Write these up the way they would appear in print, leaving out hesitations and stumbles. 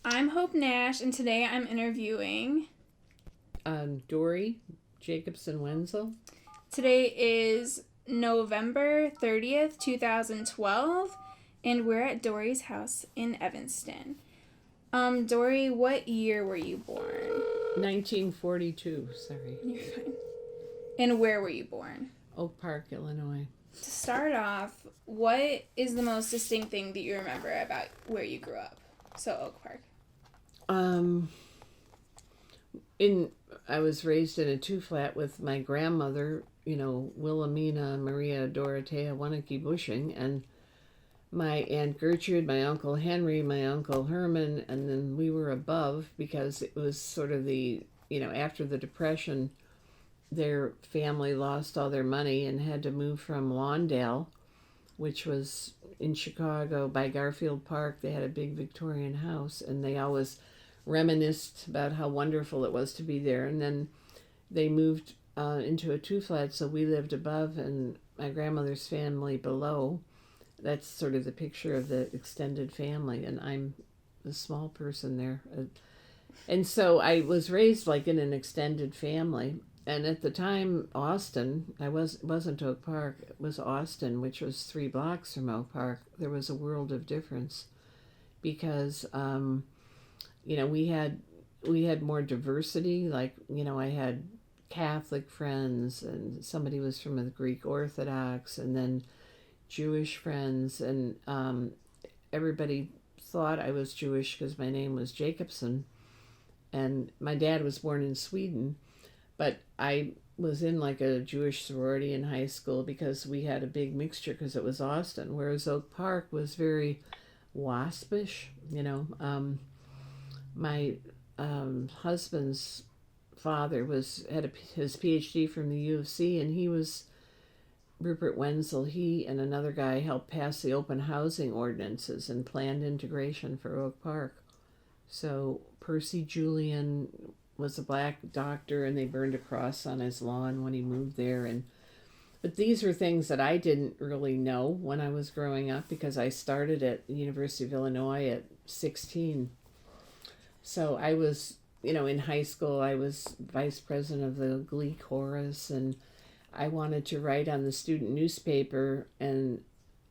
I'm Hope Nash, and today I'm interviewing. Dorothea Jacobson-Wenzel. Today is November 30th, 2012, and we're at Dory's house in Evanston. Dory, what year were you born? 1942, sorry. You're fine. And where were you born? Oak Park, Illinois. To start off, what is the most distinct thing that you remember about where you grew up? So, Oak Park. I was raised in a two-flat with my grandmother, Wilhelmina Maria Dorothea Bushing, and my Aunt Gertrude, my Uncle Henry, my Uncle Herman, and then we were above because it was sort of after the Depression, their family lost all their money and had to move from Lawndale, which was in Chicago by Garfield Park. They had a big Victorian house, and they always reminisced about how wonderful it was to be there. And then they moved into a two-flat, so we lived above and my grandmother's family below. That's sort of the picture of the extended family, and I'm the small person there. And so I was raised like in an extended family. And at the time, Austin, wasn't Oak Park, it was Austin, which was 3 blocks from Oak Park. There was a world of difference because, we had more diversity. Like, I had Catholic friends, and somebody was from the Greek Orthodox, and then Jewish friends, and everybody thought I was Jewish because my name was Jacobson, and my dad was born in Sweden. But I was in like a Jewish sorority in high school because we had a big mixture because it was Austin, whereas Oak Park was very waspish. My husband's father had his PhD from the U of C, and he was Rupert Wenzel. He and another guy helped pass the open housing ordinances and planned integration for Oak Park. So Percy Julian was a black doctor, and they burned a cross on his lawn when he moved there. But these were things that I didn't really know when I was growing up because I started at the University of Illinois at 16. So I was, in high school, I was vice president of the Glee chorus, and I wanted to write on the student newspaper, and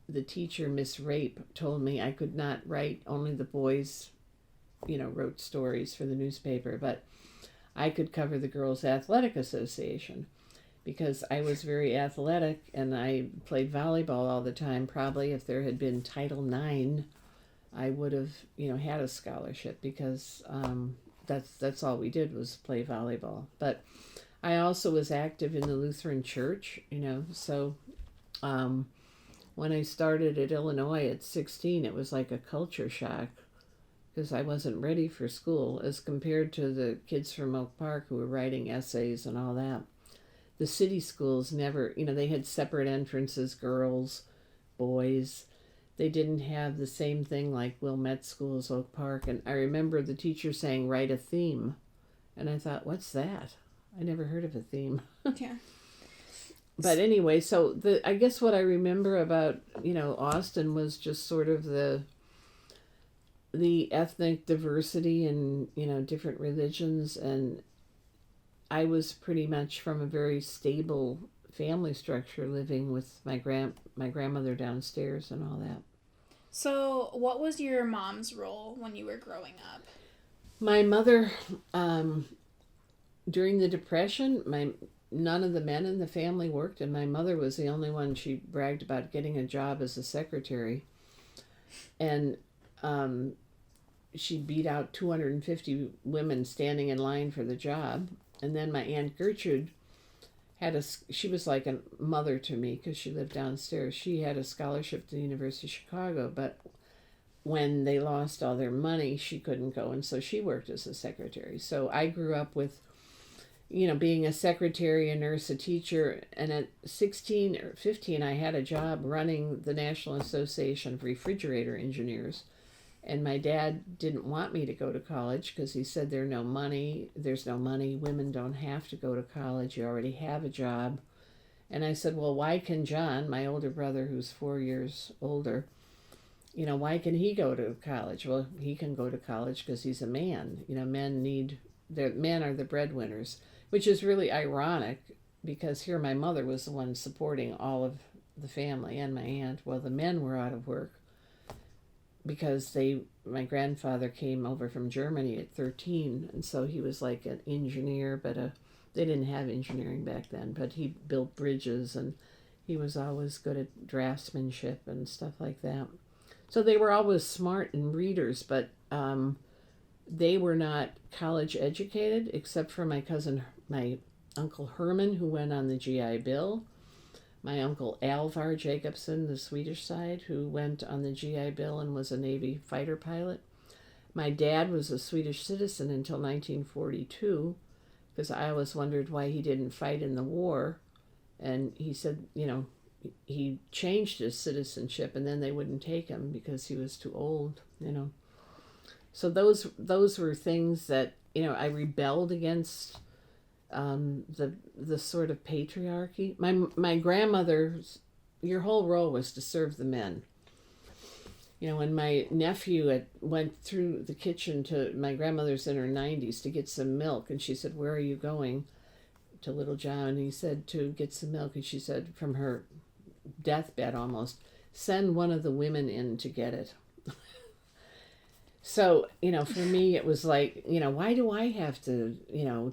the teacher, Miss Rape, told me I could not write. Only the boys, wrote stories for the newspaper, but I could cover the Girls Athletic Association because I was very athletic and I played volleyball all the time. Probably if there had been Title IX, I would have, had a scholarship because that's all we did was play volleyball. But I also was active in the Lutheran Church, so when I started at Illinois at 16, it was like a culture shock because I wasn't ready for school as compared to the kids from Oak Park who were writing essays and all that. The city schools never, they had separate entrances, girls, boys. They didn't have the same thing like Wilmette Schools, Oak Park. And I remember the teacher saying, write a theme. And I thought, what's that? I never heard of a theme. Yeah. But anyway, so I guess what I remember about, Austin was just sort of the ethnic diversity and, different religions. And I was pretty much from a very stable family structure, living with my grandmother downstairs and all that. So, what was your mom's role when you were growing up? My mother, during the Depression, none of the men in the family worked, and my mother was the only one. She bragged about getting a job as a secretary, and she beat out 250 women standing in line for the job. And then my Aunt Gertrude she was like a mother to me because she lived downstairs. She had a scholarship to the University of Chicago, but when they lost all their money, she couldn't go, and so she worked as a secretary. So I grew up with, being a secretary, a nurse, a teacher, and at 16 or 15, I had a job running the National Association of Refrigerator Engineers. And my dad didn't want me to go to college because he said there's no money, women don't have to go to college, you already have a job. And I said, well, why can John, my older brother who's 4 years older, why can he go to college? Well, he can go to college because he's a man. Men are the breadwinners, which is really ironic because here my mother was the one supporting all of the family and my aunt while the men were out of work because my grandfather came over from Germany at 13, and so he was like an engineer, but they didn't have engineering back then, but he built bridges and he was always good at draftsmanship and stuff like that. So they were always smart and readers, but they were not college educated, except for my Uncle Herman, who went on the GI Bill, my Uncle Alvar Jacobson, the Swedish side, who went on the GI Bill and was a Navy fighter pilot. My dad was a Swedish citizen until 1942, because I always wondered why he didn't fight in the war. And he said, he changed his citizenship and then they wouldn't take him because he was too old, So those were things that, I rebelled against, the sort of patriarchy. My grandmother's, your whole role was to serve the men. When my nephew went through the kitchen to my grandmother's in her 90s to get some milk, and she said, "Where are you going?" To little John, and he said, "To get some milk," and she said, from her deathbed almost, "Send one of the women in to get it." So, for me, it was like, why do I have to,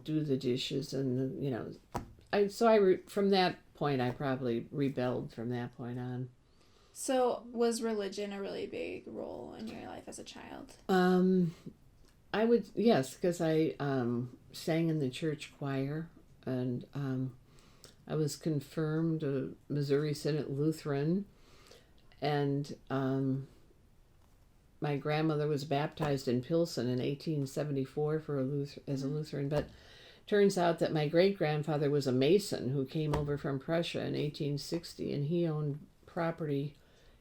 do the dishes and, from that point, I probably rebelled from that point on. So, was religion a really big role in your life as a child? Yes, because I sang in the church choir, and I was confirmed a Missouri Synod Lutheran, and my grandmother was baptized in Pilsen in 1874 as a Lutheran, but turns out that my great-grandfather was a Mason who came over from Prussia in 1860, and he owned property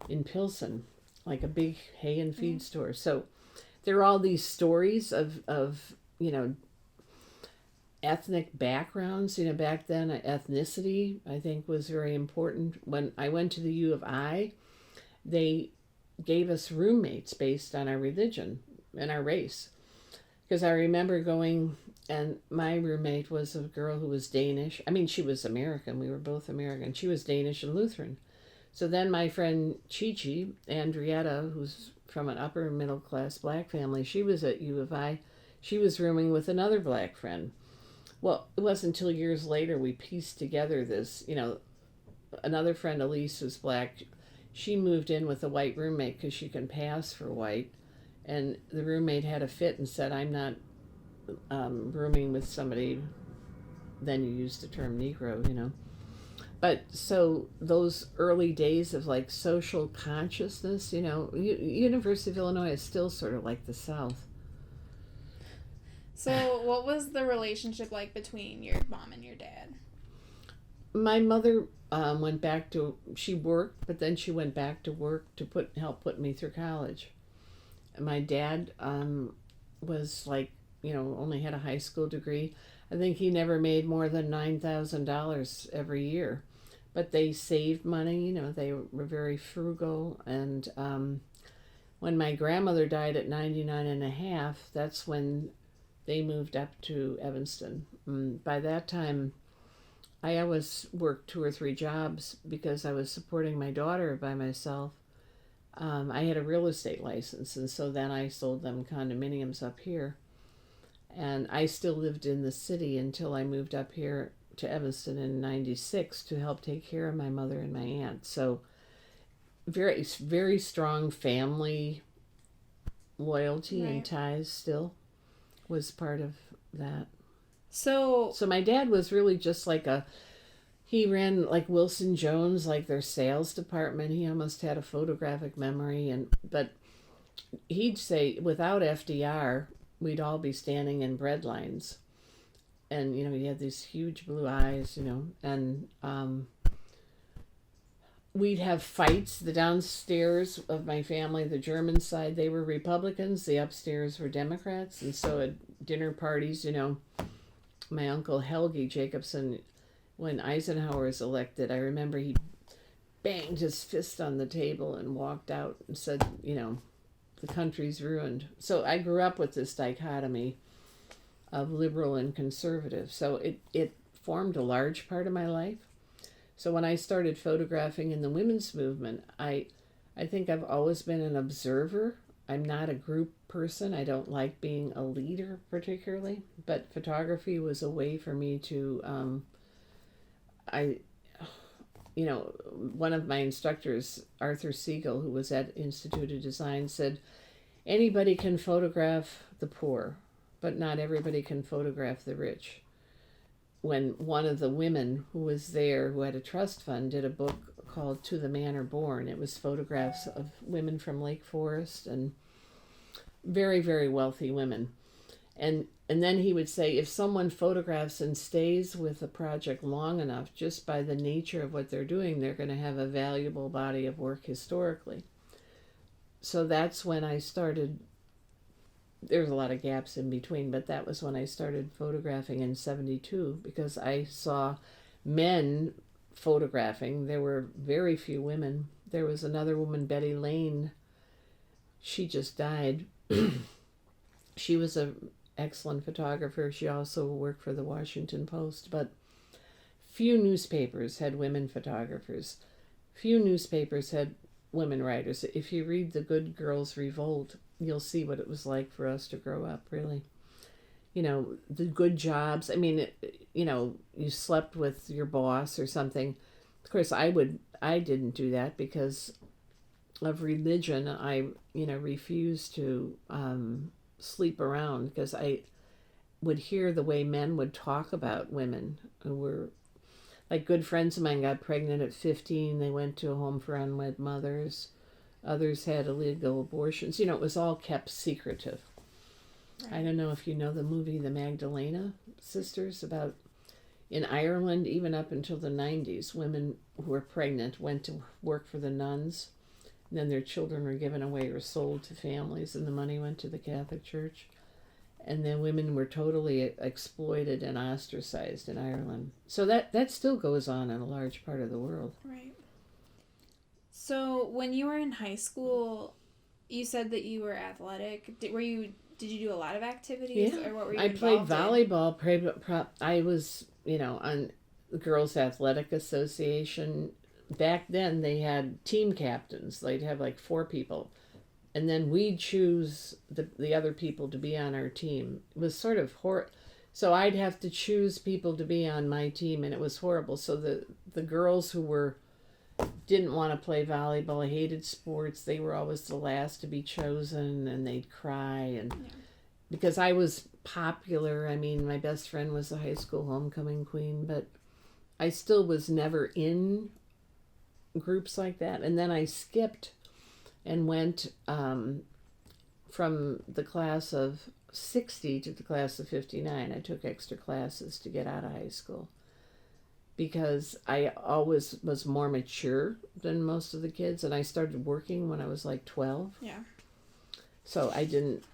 in Pilsen, like a big hay and feed store. So there are all these stories of ethnic backgrounds. Back then, ethnicity, I think, was very important. When I went to the U of I, they gave us roommates based on our religion and our race. Because I remember going, and my roommate was a girl who was Danish. I mean, she was American. We were both American. She was Danish and Lutheran. So then my friend Chi-Chi, Andrietta, who's from an upper middle class black family, she was at U of I. She was rooming with another black friend. Well, it wasn't until years later we pieced together this, another friend, Elise, who's black. She moved in with a white roommate because she can pass for white. And the roommate had a fit and said, "I'm not rooming with somebody," then you use the term Negro, But so those early days of like social consciousness, University of Illinois is still sort of like the South. So what was the relationship like between your mom and your dad? My mother she worked, but then she went back to work to help put me through college. My dad was like, only had a high school degree. I think he never made more than $9,000 every year. But they saved money, they were very frugal. And when my grandmother died at 99 and a half, that's when they moved up to Evanston. By that time, I always worked 2 or 3 jobs because I was supporting my daughter by myself. I had a real estate license, and so then I sold them condominiums up here. And I still lived in the city until I moved up here to Evanston in 96 to help take care of my mother and my aunt. So very, very strong family loyalty and ties still was part of that. So my dad was really just like he ran like Wilson Jones, like their sales department. He almost had a photographic memory, but he'd say without FDR, we'd all be standing in bread lines. And, he had these huge blue eyes, and we'd have fights. The downstairs of my family, the German side, they were Republicans. The upstairs were Democrats. And so at dinner parties, my uncle Helgi Jacobson, when Eisenhower was elected, I remember he banged his fist on the table and walked out and said, the country's ruined. So I grew up with this dichotomy of liberal and conservative. So it formed a large part of my life. So when I started photographing in the women's movement, I think I've always been an observer. I'm not a group person. I don't like being a leader particularly, but photography was a way for me to, one of my instructors, Arthur Siegel, who was at Institute of Design, said, anybody can photograph the poor, but not everybody can photograph the rich. When one of the women who was there, who had a trust fund, did a book called To the Manor Born, it was photographs of women from Lake Forest and very, very wealthy women. And then he would say, if someone photographs and stays with a project long enough, just by the nature of what they're doing, they're going to have a valuable body of work historically. So that's when I started. There's a lot of gaps in between, but that was when I started photographing in 1972, because I saw men photographing. There were very few women. There was another woman, Betty Lane. She just died. She was an excellent photographer. She also worked for the Washington Post, but few newspapers had women photographers. Few newspapers had women writers. If you read The Good Girls Revolt, you'll see what it was like for us to grow up, really. The good jobs. I mean, you slept with your boss or something. Of course, I didn't do that because of religion. I, refused to sleep around because I would hear the way men would talk about women who were, like, good friends of mine got pregnant at 15. They went to a home for unwed mothers. Others had illegal abortions. It was all kept secretive. Right. I don't know if you know the movie The Magdalena Sisters, about in Ireland, even up until the 90s, women who were pregnant went to work for the nuns. And then their children were given away or sold to families, and the money went to the Catholic Church. And then women were totally exploited and ostracized in Ireland. So that still goes on in a large part of the world. Right. So when you were in high school, you said that you were athletic. Did you do a lot of activities? Yeah. Or what were you I played volleyball. I was, on the Girls Athletic Association. Back then they had team captains. They'd have like 4 people. And then we'd choose the other people to be on our team. It was sort of so I'd have to choose people to be on my team, and it was horrible. So the girls who didn't want to play volleyball, hated sports, they were always the last to be chosen, and they'd cry. And because I was popular, I mean, my best friend was the high school homecoming queen, but I still was never in groups like that. And then I skipped and went from the class of 60 to the class of 59. I took extra classes to get out of high school because I always was more mature than most of the kids, and I started working when I was like 12. Yeah. So I didn't,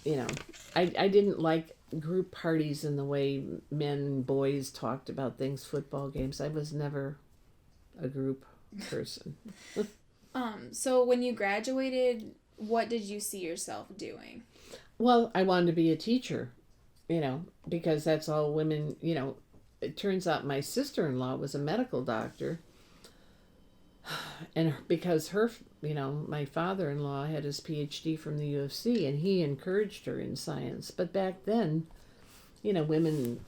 I didn't like group parties in the way men and boys talked about things, football games. I was never a group person. So when you graduated, what did you see yourself doing? Well, I wanted to be a teacher, because that's all women, It turns out my sister-in-law was a medical doctor, and because her, my father-in-law had his PhD from the U of C, and he encouraged her in science. But back then, women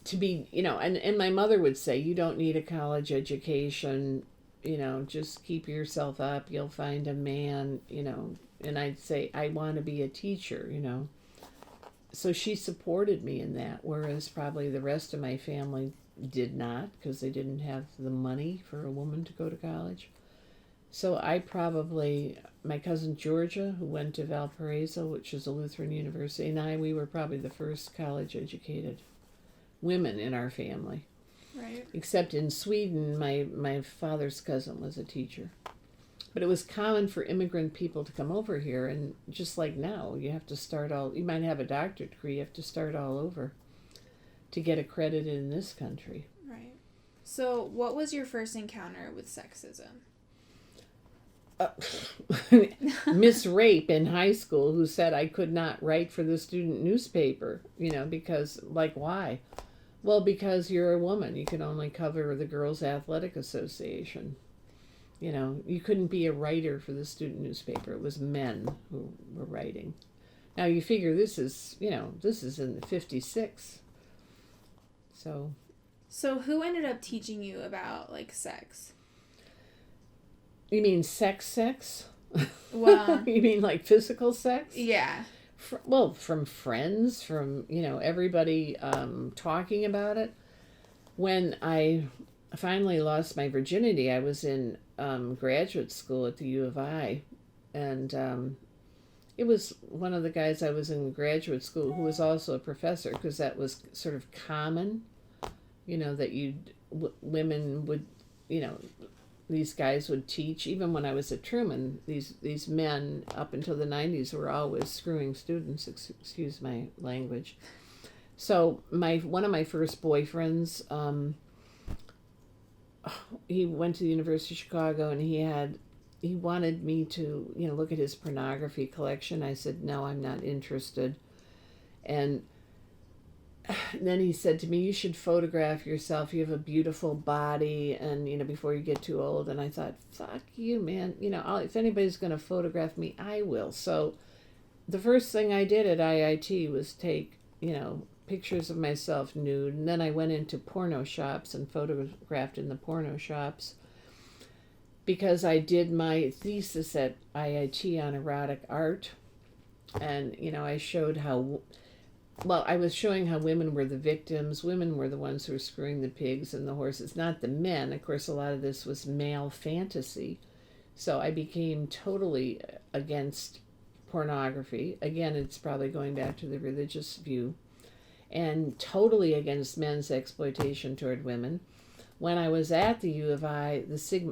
to be, and my mother would say, you don't need a college education, just keep yourself up, you'll find a man, and I'd say, I want to be a teacher, So she supported me in that, whereas probably the rest of my family did not, because they didn't have the money for a woman to go to college. So my cousin Georgia, who went to Valparaiso, which is a Lutheran university, and we were probably the first college-educated women in our family. Right. Except in Sweden, my father's cousin was a teacher. But it was common for immigrant people to come over here, and just like now, you have to you might have a doctorate degree, you have to start all over to get accredited in this country. Right. So, what was your first encounter with sexism? Miss Rape in high school who said I could not write for the student newspaper, because, like, why? Well, because you're a woman. You can only cover the Girls Athletic Association. You couldn't be a writer for the student newspaper. It was men who were writing. Now you figure this is in the 56. So who ended up teaching you about, like, sex? You mean sex? Well, You mean like physical sex? yeah. Well, from friends, from, everybody talking about it. When I finally lost my virginity, I was in graduate school at the U of I, and it was one of the guys I was in graduate school who was also a professor, because that was sort of common, that women would, these guys would teach. Even when I was at Truman, these men up until the 90s were always screwing students, excuse my language. So one of my first boyfriends, he went to the University of Chicago, and he wanted me to, look at his pornography collection. I said, no, I'm not interested. And then he said to me, you should photograph yourself. You have a beautiful body, and, before you get too old. And I thought, fuck you, man. If anybody's going to photograph me, I will. So the first thing I did at IIT was take, pictures of myself nude. And then I went into porno shops and photographed in the porno shops, because I did my thesis at IIT on erotic art. And, I showed how... Well, I was showing how women were the victims. Women were the ones who were screwing the pigs and the horses, not the men. Of course, a lot of this was male fantasy. So I became totally against pornography. Again, it's probably going back to the religious view. And totally against men's exploitation toward women. When I was at the U of I,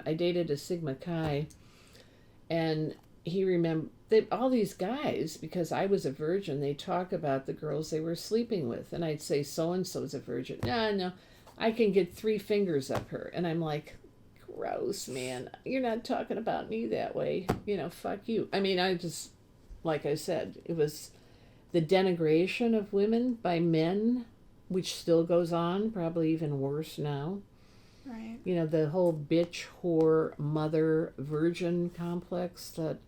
I dated a Sigma Chi, and he remembered... all these guys, because I was a virgin, they talk about the girls they were sleeping with. And I'd say, so-and-so's a virgin. No, I can get 3 fingers up her. And I'm like, gross, man. You're not talking about me that way. Fuck you. I mean, I just, like I said, it was the denigration of women by men, which still goes on, probably even worse now. Right. The whole bitch, whore, mother, virgin complex that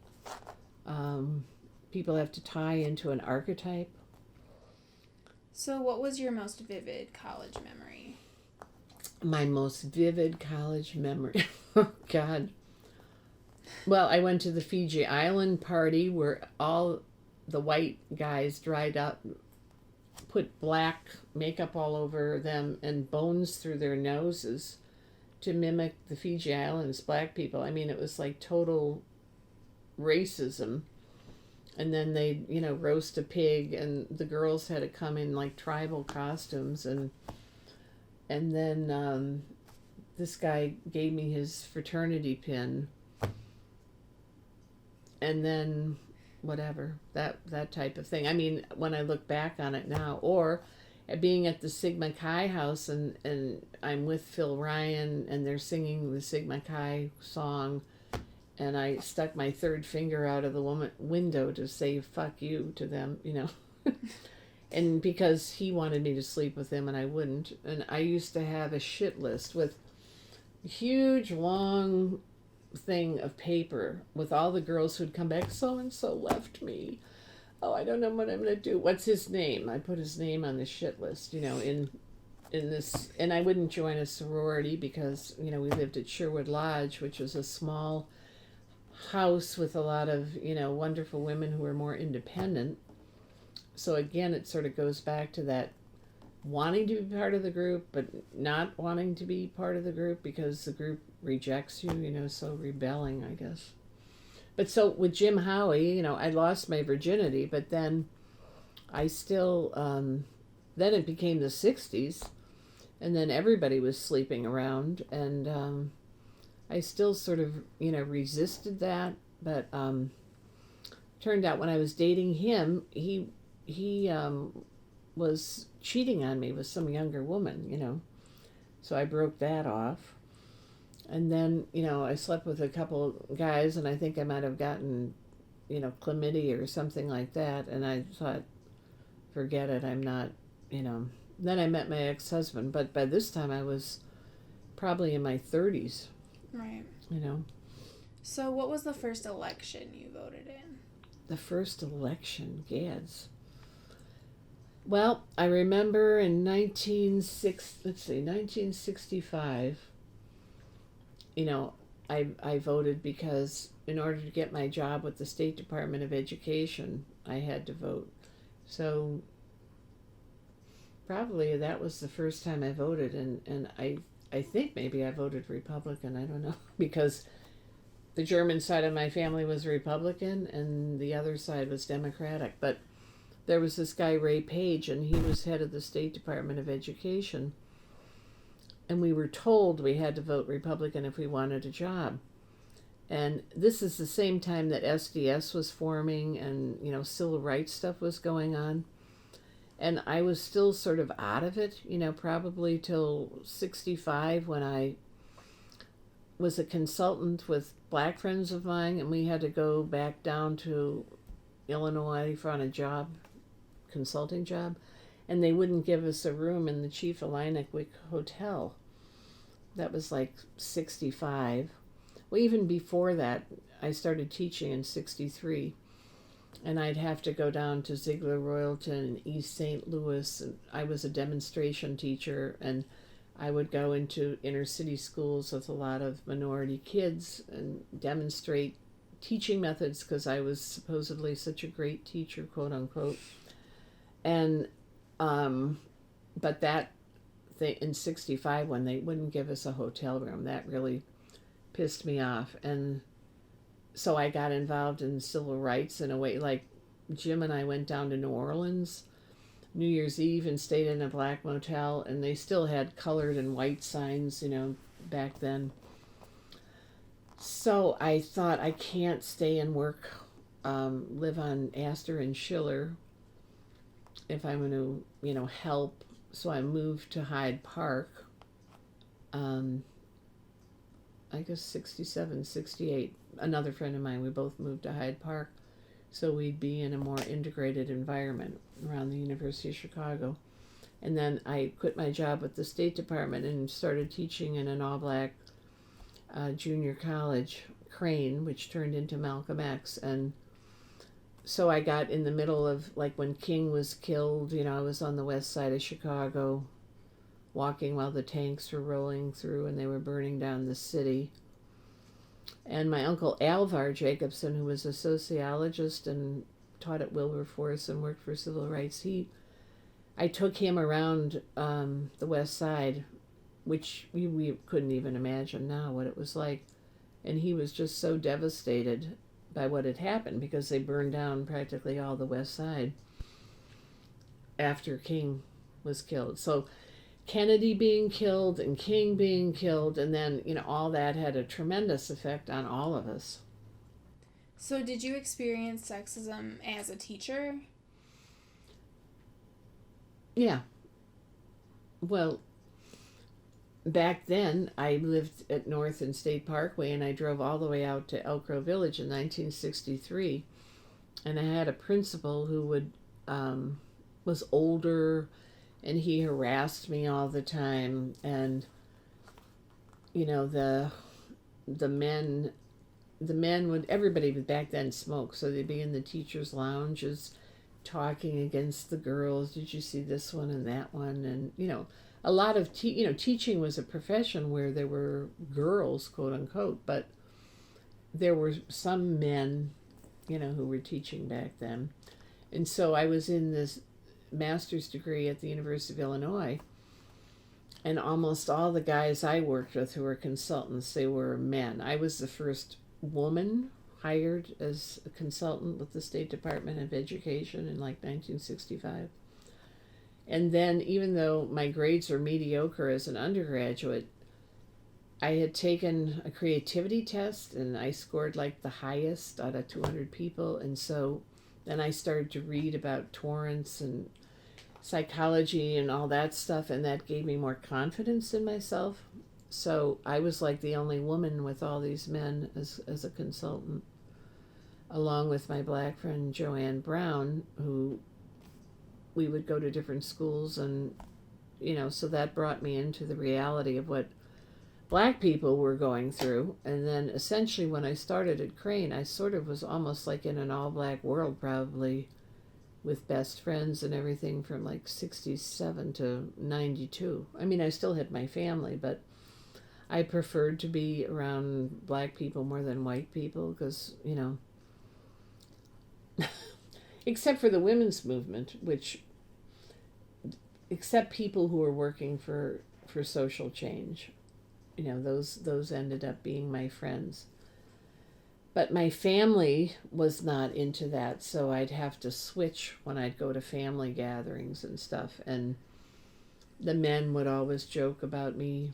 people have to tie into an archetype. So what was your most vivid college memory? My most vivid college memory? Oh, God. Well, I went to the Fiji Island party where all the white guys dried up, put black makeup all over them and bones through their noses to mimic the Fiji Islands black people. I mean, it was like total racism. And then they, roast a pig, and the girls had to come in like tribal costumes, and then this guy gave me his fraternity pin, and then whatever, that type of thing. I mean, when I look back on it now, or being at the Sigma Chi house, and I'm with Phil Ryan, and they're singing the Sigma Chi song, and I stuck my 3rd finger out of the window to say fuck you to them, and because he wanted me to sleep with him and I wouldn't. And I used to have a shit list with a huge long thing of paper with all the girls who'd come back. So-and-so left me. Oh, I don't know what I'm going to do. What's his name? I put his name on the shit list, in this. And I wouldn't join a sorority because, we lived at Sherwood Lodge, which was a small house with a lot of, wonderful women who were more independent. So again, it sort of goes back to that wanting to be part of the group, but not wanting to be part of the group because the group rejects you, so rebelling, I guess. But so with Jim Howie, I lost my virginity, but then I still, then it became the 60s, and then everybody was sleeping around, and I still sort of, resisted that, but turned out when I was dating him, he was cheating on me with some younger woman, So I broke that off. And then, I slept with a couple guys, and I think I might have gotten, chlamydia or something like that. And I thought, forget it, I'm not, Then I met my ex-husband, but by this time I was probably in my 30s. Right. you know. So, what was the first election you voted in? The first election, gads. Well, I remember in 1965, I voted because in order to get my job with the State Department of Education, I had to vote. So probably that was the first time I voted, and I think maybe I voted Republican, I don't know, because the German side of my family was Republican and the other side was Democratic. But there was this guy, Ray Page, and he was head of the State Department of Education. And we were told we had to vote Republican if we wanted a job. And this is the same time that SDS was forming and, civil rights stuff was going on. And I was still sort of out of it, probably till 65 when I was a consultant with black friends of mine, and we had to go back down to Illinois for on a job, consulting job, and they wouldn't give us a room in the Chief Illinic Hotel. That was like 65. Well, even before that, I started teaching in 63, and I'd have to go down to Ziegler Royalton and East St. Louis, and I was a demonstration teacher, and I would go into inner city schools with a lot of minority kids and demonstrate teaching methods because I was supposedly such a great teacher, quote unquote. And but that thing in 65, when they wouldn't give us a hotel room, that really pissed me off. And so I got involved in civil rights in a way. Like Jim and I went down to New Orleans New Year's Eve and stayed in a black motel, and they still had colored and white signs, back then. So I thought, I can't stay and work, live on Astor and Schiller if I'm going to, help. So I moved to Hyde Park, I guess 67, 68. Another friend of mine, we both moved to Hyde Park, so we'd be in a more integrated environment around the University of Chicago. And then I quit my job with the State Department and started teaching in an all-black junior college, Crane, which turned into Malcolm X. And so I got in the middle of, like, when King was killed, I was on the west side of Chicago walking while the tanks were rolling through and they were burning down the city. And my uncle Alvar Jacobson, who was a sociologist and taught at Wilberforce and worked for civil rights, I took him around the west side, which we couldn't even imagine now what it was like. And he was just so devastated by what had happened because they burned down practically all the west side after King was killed. So Kennedy being killed and King being killed, and then, all that had a tremendous effect on all of us. So did you experience sexism as a teacher? Yeah. Well, back then, I lived at North and State Parkway, and I drove all the way out to Elk Grove Village in 1963, and I had a principal who was older, and he harassed me all the time. And the men would, everybody would back then smoke, so they'd be in the teachers' lounges talking against the girls. Did you see this one and that one? And a lot of teaching was a profession where there were girls, quote unquote, but there were some men who were teaching back then. And so I was in this master's degree at the University of Illinois, and almost all the guys I worked with who were consultants, they were men. I was the first woman hired as a consultant with the State Department of Education in like 1965. And then, even though my grades were mediocre as an undergraduate, I had taken a creativity test and I scored like the highest out of 200 people. And so then I started to read about Torrance and psychology and all that stuff, and that gave me more confidence in myself. So I was like the only woman with all these men as a consultant, along with my black friend Joanne Brown, who we would go to different schools, and so that brought me into the reality of what black people were going through. And then essentially when I started at Crane, I sort of was almost like in an all-black world, probably, with best friends and everything from like 67 to 92. I mean, I still had my family, but I preferred to be around black people more than white people because, except for the women's movement, which, except people who were working for social change, those ended up being my friends. But my family was not into that, so I'd have to switch when I'd go to family gatherings and stuff. And the men would always joke about me,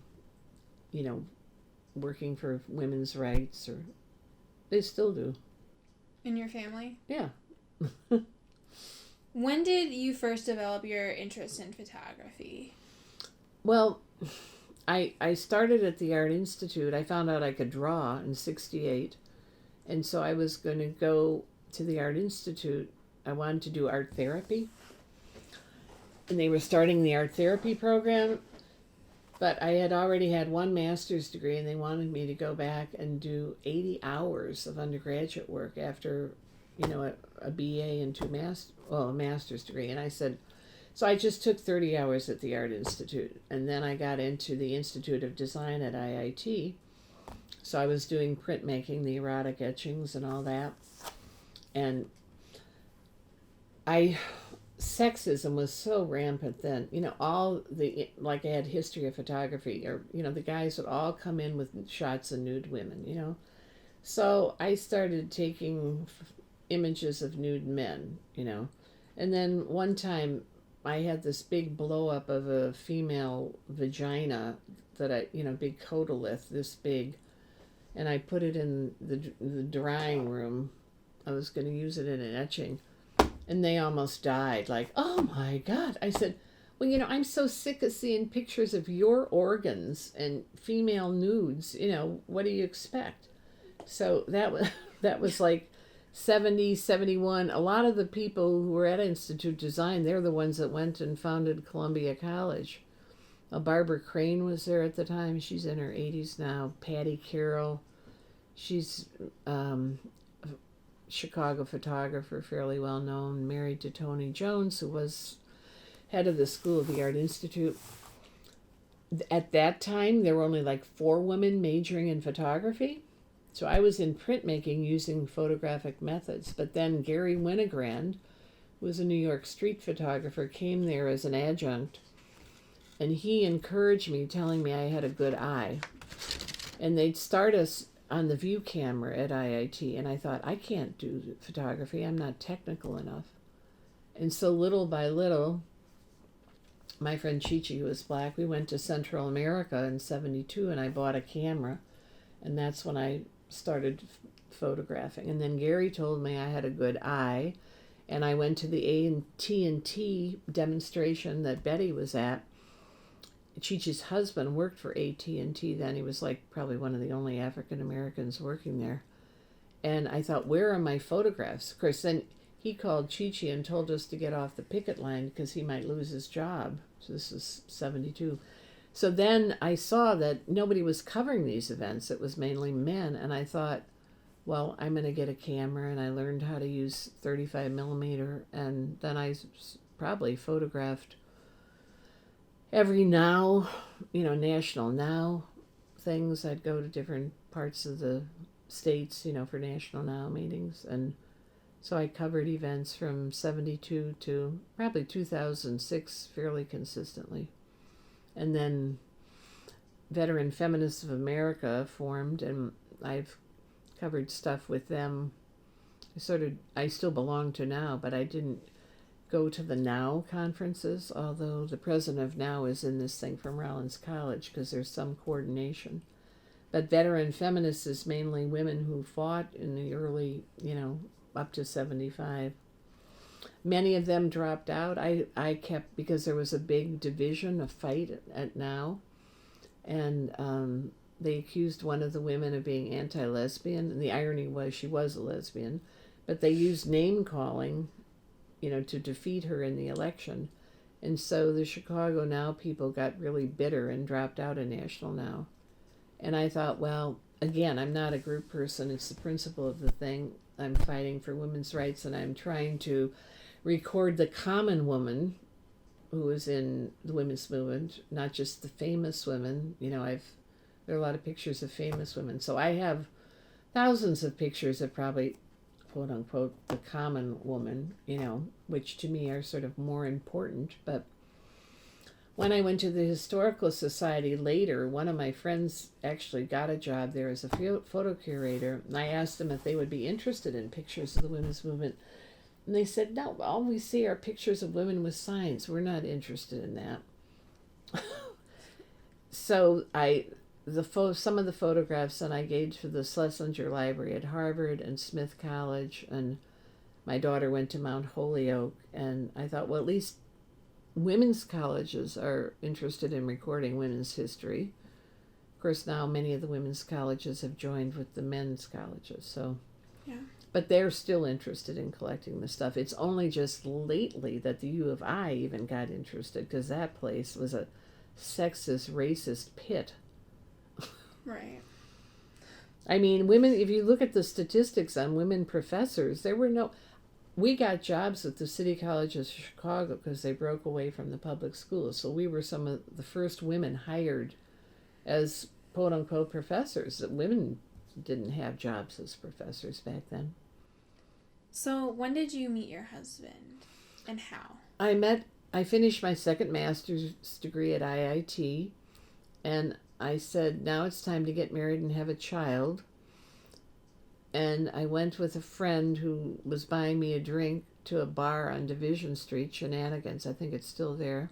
working for women's rights, or they still do. In your family? Yeah. When did you first develop your interest in photography? Well, I started at the Art Institute. I found out I could draw in 68. And so I was going to go to the Art Institute. I wanted to do art therapy. And they were starting the art therapy program. But I had already had one master's degree, and they wanted me to go back and do 80 hours of undergraduate work after, a BA and a master's degree. And I said, so I just took 30 hours at the Art Institute. And then I got into the Institute of Design at IIT. So I was doing printmaking, the erotic etchings and all that. And sexism was so rampant then. I had history of photography, or, the guys would all come in with shots of nude women, So I started taking images of nude men, And then one time I had this big blow up of a female vagina that big codolith, this big. And I put it in the drying room. I was going to use it in an etching. And they almost died. Like, oh my God. I said, well, I'm so sick of seeing pictures of your organs and female nudes. What do you expect? So that was like 70, 71. A lot of the people who were at Institute Design, they're the ones that went and founded Columbia College. Barbara Crane was there at the time. She's in her 80s now. Patty Carroll. She's a Chicago photographer, fairly well known, married to Tony Jones, who was head of the School of the Art Institute. At that time, there were only like 4 women majoring in photography. So I was in printmaking using photographic methods. But then Gary Winogrand, who was a New York street photographer, came there as an adjunct. And he encouraged me, telling me I had a good eye. And they'd start us on the view camera at IIT. And I thought, I can't do photography. I'm not technical enough. And so little by little, my friend Chichi, who was black, we went to Central America in 72, and I bought a camera. And that's when I started photographing. And then Gary told me I had a good eye. And I went to the AT&T demonstration that Betty was at. Chi-Chi's husband worked for AT&T then. He was like probably one of the only African Americans working there. And I thought, where are my photographs? Of course, then he called Chi-Chi and told us to get off the picket line because he might lose his job. So this is 72. So then I saw that nobody was covering these events. It was mainly men. And I thought, well, I'm going to get a camera. And I learned how to use 35 millimeter. And then I probably photographed every Now, National Now things. I'd go to different parts of the states, for National Now meetings. And so I covered events from 72 to probably 2006 fairly consistently. And then Veteran Feminists of America formed, and I've covered stuff with them. I still belong to Now, but I didn't go to the Now conferences, although the president of Now is in this thing from Rollins College because there's some coordination. But Veteran Feminists is mainly women who fought in the early, up to 75. Many of them dropped out. I kept, because there was a big division, a fight at Now, and they accused one of the women of being anti-lesbian, and the irony was she was a lesbian, but they used name-calling, to defeat her in the election. And so the Chicago Now people got really bitter and dropped out of National Now. And I thought, well, again, I'm not a group person. It's the principle of the thing. I'm fighting for women's rights, and I'm trying to record the common woman who is in the women's movement, not just the famous women. There are a lot of pictures of famous women. So I have thousands of pictures of probably, quote unquote, the common woman, which to me are sort of more important. But when I went to the Historical Society later, one of my friends actually got a job there as a photo curator, and I asked them if they would be interested in pictures of the women's movement. And they said, no, all we see are pictures of women with signs. We're not interested in that. So some of the photographs that I gave to the Schlesinger Library at Harvard and Smith College, and my daughter went to Mount Holyoke, and I thought, well, at least women's colleges are interested in recording women's history. Of course, now many of the women's colleges have joined with the men's colleges, so... Yeah. But they're still interested in collecting the stuff. It's only just lately that the U of I even got interested, because that place was a sexist, racist pit. Right. I mean, women, if you look at the statistics on women professors, we got jobs at the City College of Chicago because they broke away from the public schools. So we were some of the first women hired as quote-unquote professors. That women didn't have jobs as professors back then. So when did you meet your husband, and how? I finished my second master's degree at IIT, and I said, now it's time to get married and have a child. And I went with a friend who was buying me a drink to a bar on Division Street, Shenanigans, I think it's still there.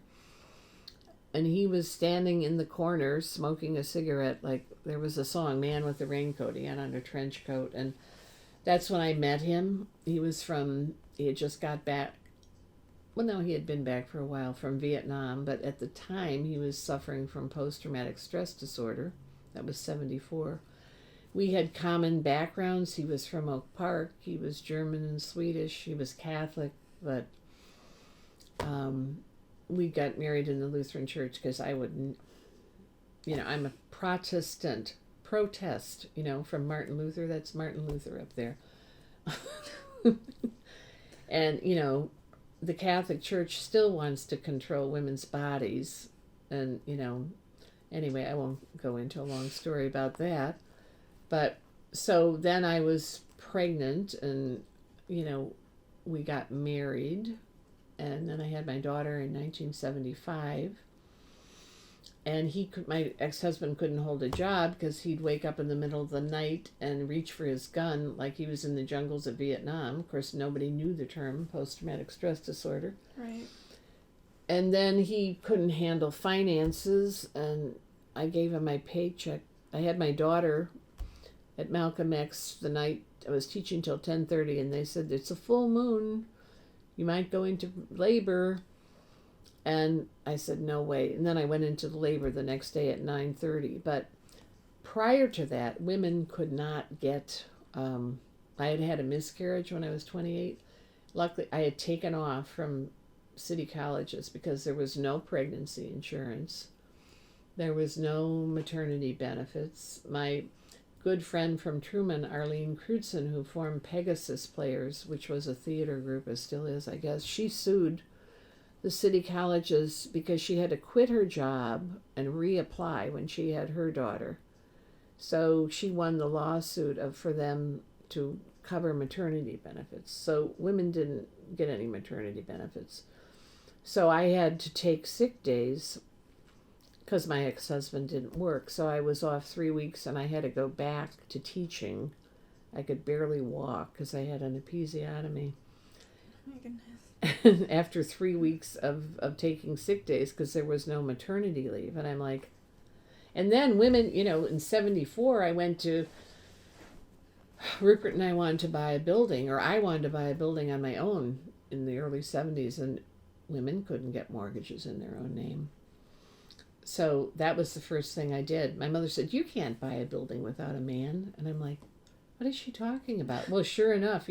And he was standing in the corner smoking a cigarette, like there was a song, Man with a Raincoat. He had on a trench coat. And that's when I met him. He had just got back. Well, no, he had been back for a while from Vietnam. But at the time, he was suffering from post-traumatic stress disorder. That was 1974. We had common backgrounds. He was from Oak Park. He was German and Swedish. He was Catholic. But we got married in the Lutheran Church because I wouldn't, I'm a Protestant. Protest, from Martin Luther. That's Martin Luther up there. And, the Catholic Church still wants to control women's bodies. And, anyway, I won't go into a long story about that. But so then I was pregnant and, we got married. And then I had my daughter in 1975. And my ex-husband couldn't hold a job because he'd wake up in the middle of the night and reach for his gun like he was in the jungles of Vietnam. Of course, nobody knew the term post-traumatic stress disorder. Right. And then he couldn't handle finances, and I gave him my paycheck. I had my daughter at Malcolm X the night I was teaching till 10:30, and they said, it's a full moon. You might go into labor. And I said, no way. And then I went into labor the next day at 9:30. But prior to that, women could not get, I had had a miscarriage when I was 28. Luckily, I had taken off from city colleges because there was no pregnancy insurance. There was no maternity benefits. My good friend from Truman, Arlene Crutzen, who formed Pegasus Players, which was a theater group, it still is, I guess, she sued the city colleges because she had to quit her job and reapply when she had her daughter. So she won the lawsuit for them to cover maternity benefits. So women didn't get any maternity benefits. So I had to take sick days because my ex-husband didn't work. So I was off 3 weeks and I had to go back to teaching. I could barely walk because I had an episiotomy. Oh my goodness. After 3 weeks of taking sick days because there was no maternity leave. And I'm like, and then women, in 1974, I went to, Rupert and I wanted to buy a building, or I wanted to buy a building on my own in the early 70s, and women couldn't get mortgages in their own name. So that was the first thing I did. My mother said, "You can't buy a building without a man." And I'm like, what is she talking about? Well, sure enough,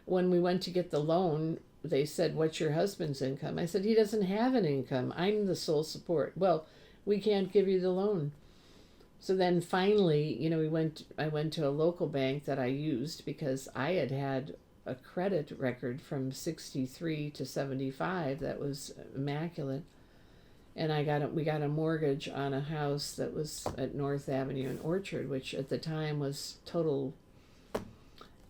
when we went to get the loan, they said, "What's your husband's income?" I said, "He doesn't have an income. I'm the sole support." "Well, we can't give you the loan." So then finally, I went to a local bank that I used because I had a credit record from 63 to 75 that was immaculate. And we got a mortgage on a house that was at North Avenue in Orchard, which at the time was total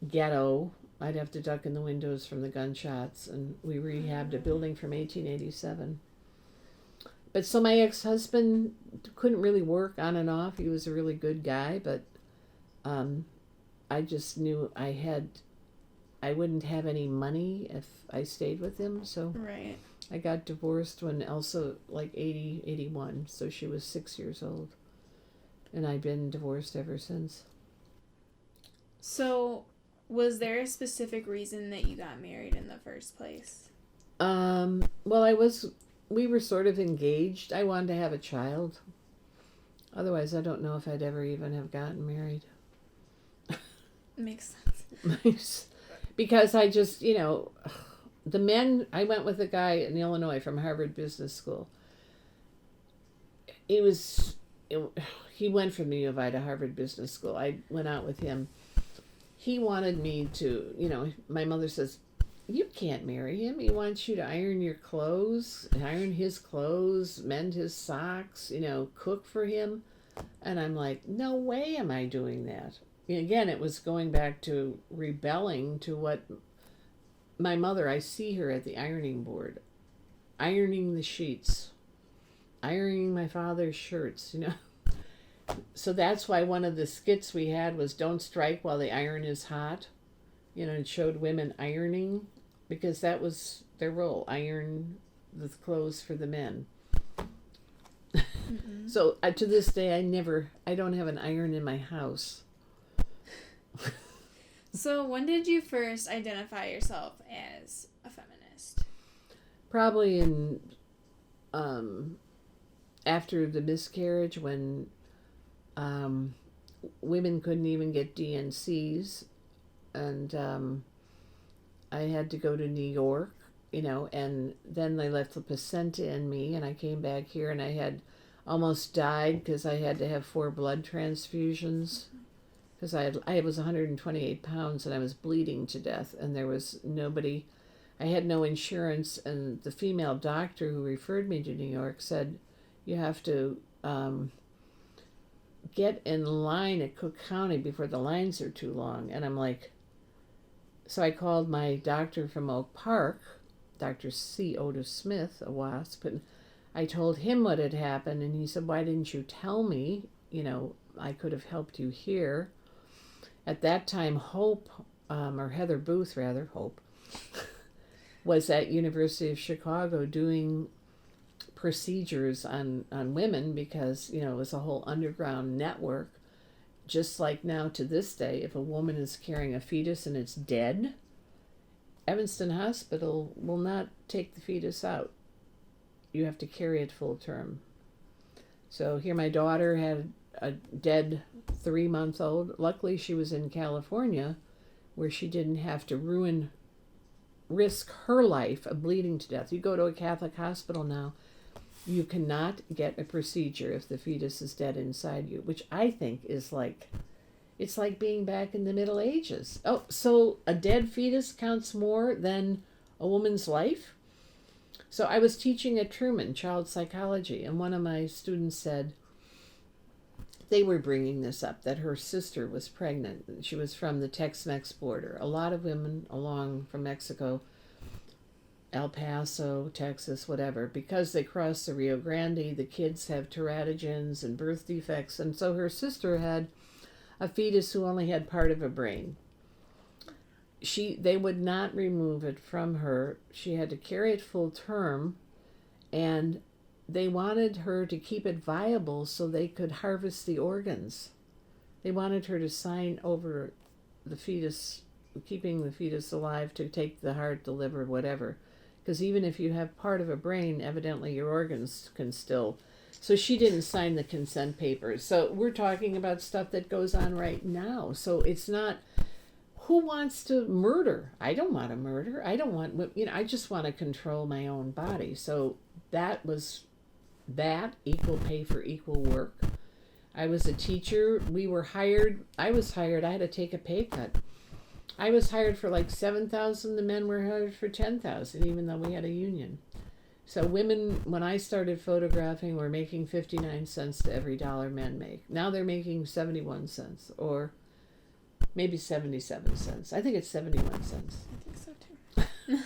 ghetto. I'd have to duck in the windows from the gunshots, and we rehabbed a building from 1887. But so my ex-husband couldn't really work on and off. He was a really good guy, but I just knew I wouldn't have any money if I stayed with him. So right. I got divorced when Elsa, 81, so she was 6 years old. And I've been divorced ever since. So, was there a specific reason that you got married in the first place? Well, we were sort of engaged. I wanted to have a child. Otherwise, I don't know if I'd ever even have gotten married. Makes sense. Because I just, the men, I went with a guy in Illinois from Harvard Business School. He went from the U of I to Harvard Business School. I went out with him. He wanted me to, my mother says, "You can't marry him. He wants you to iron your clothes, iron his clothes, mend his socks, cook for him." And I'm like, no way am I doing that. Again, it was going back to rebelling to what my mother, I see her at the ironing board, ironing the sheets, ironing my father's shirts, So that's why one of the skits we had was "Don't strike while the iron is hot." It showed women ironing because that was their role, iron the clothes for the men. Mm-hmm. So to this day, I don't have an iron in my house. So when did you first identify yourself as a feminist? Probably in after the miscarriage, when women couldn't even get DNCs, and I had to go to New York, and then they left the placenta in me, and I came back here, and I had almost died because I had to have 4 blood transfusions. Because I was 128 pounds and I was bleeding to death, and there was nobody. I had no insurance, and the female doctor who referred me to New York said, "You have to get in line at Cook County before the lines are too long." And I'm like, so I called my doctor from Oak Park, Dr. C. Otis Smith, a WASP, and I told him what had happened, and he said, "Why didn't you tell me? I could have helped you here." At that time, Hope, or Heather Booth rather, Hope, was at University of Chicago doing procedures on women because, it was a whole underground network. Just like now to this day, if a woman is carrying a fetus and it's dead, Evanston Hospital will not take the fetus out. You have to carry it full term. So here my daughter had a dead 3-month-old. Luckily, she was in California, where she didn't have to risk her life of bleeding to death. You go to a Catholic hospital now, you cannot get a procedure if the fetus is dead inside you, which I think is it's like being back in the Middle Ages. Oh, so a dead fetus counts more than a woman's life? So I was teaching at Truman, child psychology, and one of my students said, they were bringing this up, that her sister was pregnant. She was from the Tex-Mex border. A lot of women along from Mexico, El Paso, Texas, whatever, because they cross the Rio Grande, the kids have teratogens and birth defects. And so her sister had a fetus who only had part of a brain. They would not remove it from her. She had to carry it full term, and they wanted her to keep it viable so they could harvest the organs. They wanted her to sign over the fetus keeping the fetus alive to take the heart, the liver, whatever. Because even if you have part of a brain, evidently your organs can still. So she didn't sign the consent papers. So we're talking about stuff that goes on right now. So it's not, who wants to murder? I don't want to murder. I don't want, I just want to control my own body. So that was that, equal pay for equal work. I was a teacher. We were hired. I was hired. I had to take a pay cut. I was hired for like 7,000. The men were hired for 10,000, even though we had a union. So women, when I started photographing, were making 59 cents to every dollar men make. Now they're making 71 cents, or maybe 77 cents. I think it's 71 cents. I think so too.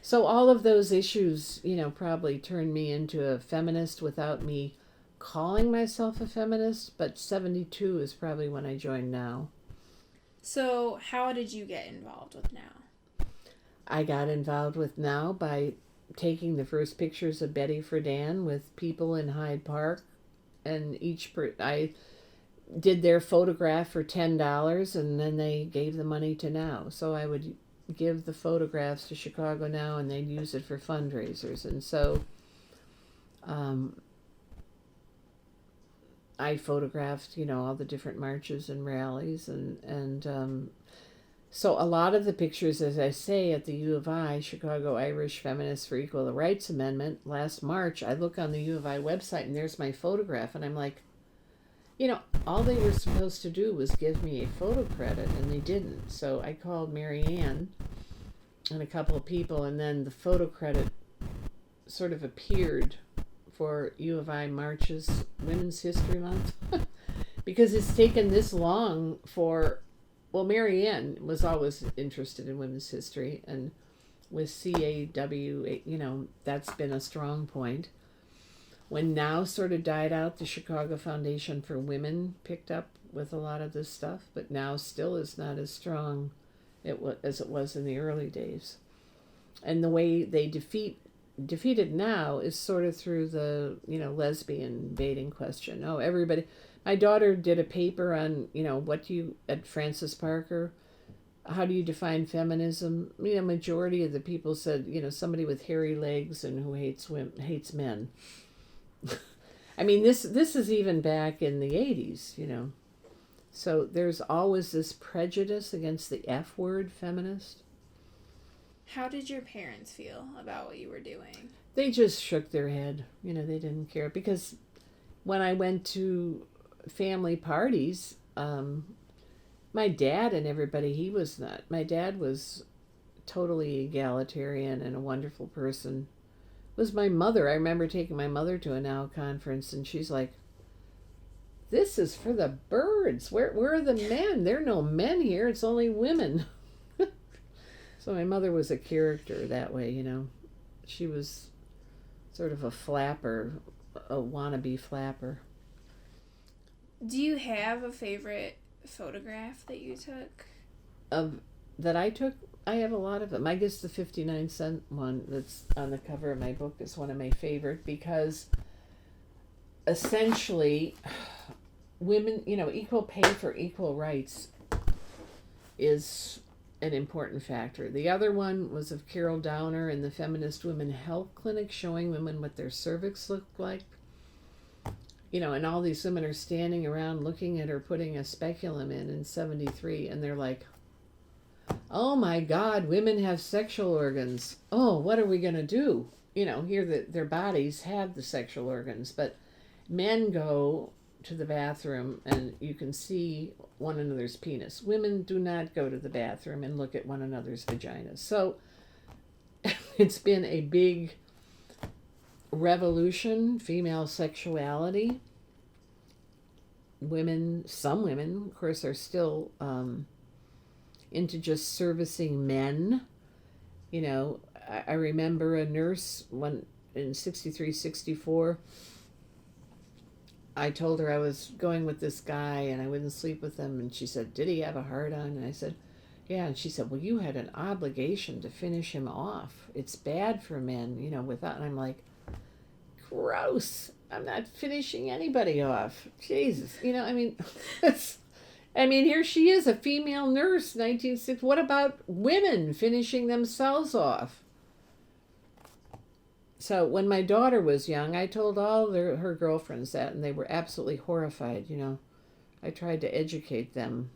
So all of those issues, probably turned me into a feminist without me calling myself a feminist, but 72 is probably when I joined Now. So how did you get involved with Now? I got involved with Now by taking the first pictures of Betty Friedan with people in Hyde Park, and I did their photograph for $10, and then they gave the money to Now. So I would give the photographs to Chicago Now, and they'd use it for fundraisers. And so I photographed, all the different marches and rallies, and so a lot of the pictures, as I say, at the U of I, Chicago Irish Feminists for Equal Rights Amendment, last March, I look on the U of I website and there's my photograph, and I'm like, all they were supposed to do was give me a photo credit, and they didn't. So I called Mary Ann and a couple of people, and then the photo credit sort of appeared for U of I March's Women's History Month. Because it's taken this long for, Mary Ann was always interested in women's history, and with CAW, that's been a strong point. When Now sort of died out, the Chicago Foundation for Women picked up with a lot of this stuff, but Now still is not as strong as it was in the early days. And the way they defeated Now is sort of through the, lesbian baiting question. Oh, everybody. My daughter did a paper on, at Francis Parker, how do you define feminism? Majority of the people said, somebody with hairy legs and who hates men. I mean, this is even back in the 80s, So there's always this prejudice against the F word, feminist. How did your parents feel about what you were doing? They just shook their head. They didn't care. Because when I went to family parties, my dad and everybody, he was not. My dad was totally egalitarian and a wonderful person. It was my mother. I remember taking my mother to a Now conference, and she's like, this is for the birds. Where are the men? There are no men here. It's only women. So my mother was a character that way, She was sort of a flapper, a wannabe flapper. Do you have a favorite photograph that you took? That I took? I have a lot of them. I guess the 59-cent one that's on the cover of my book is one of my favorite, because essentially women, equal pay for equal rights is an important factor. The other one was of Carol Downer in the Feminist Women Health Clinic, showing women what their cervix looked like. And all these women are standing around looking at her putting a speculum in 73, and they're like, oh my God, women have sexual organs. Oh, what are we going to do? Here that their bodies have the sexual organs, but men go to the bathroom and you can see one another's penis. Women do not go to the bathroom and look at one another's vaginas. So it's been a big revolution, female sexuality. Some women, of course, are still into just servicing men. I remember a nurse in 63, 64. I told her I was going with this guy and I wouldn't sleep with him, and she said, did he have a heart on? And I said, yeah. And she said, well, you had an obligation to finish him off. It's bad for men, without. And I'm like, gross. I'm not finishing anybody off. Jesus. It's I mean, here she is, a female nurse, 1960. What about women finishing themselves off? So when my daughter was young, I told all her girlfriends that, and they were absolutely horrified. I tried to educate them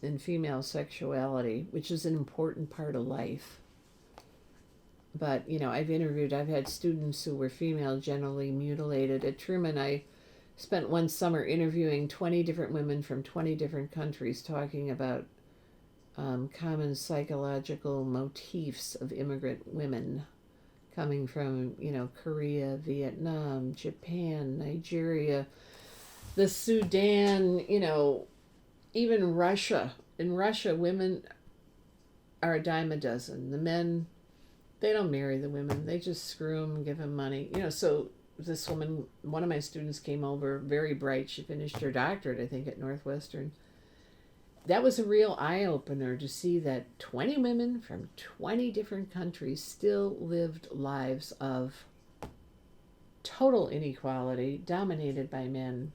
in female sexuality, which is an important part of life. But, I've had students who were female genitally mutilated. At Truman, I spent one summer interviewing 20 different women from 20 different countries talking about common psychological motifs of immigrant women coming from, Korea, Vietnam, Japan, Nigeria, the Sudan, even Russia. In Russia, women are a dime a dozen. The men, they don't marry the women. They just screw them and give them money. So this woman, one of my students came over, very bright. She finished her doctorate, I think, at Northwestern. That was a real eye-opener to see that 20 women from 20 different countries still lived lives of total inequality, dominated by men.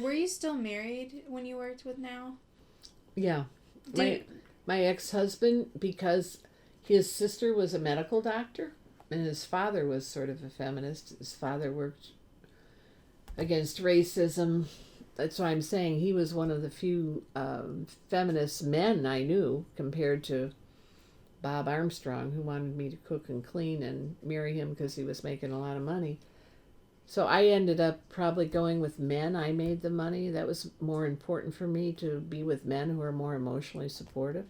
Were you still married when you worked with Now? Yeah. My ex-husband, because his sister was a medical doctor and his father was sort of a feminist. His father worked against racism. That's why I'm saying he was one of the few feminist men I knew, compared to Bob Armstrong, who wanted me to cook and clean and marry him because he was making a lot of money. So I ended up probably going with men. I made the money. That was more important for me, to be with men who are more emotionally supportive.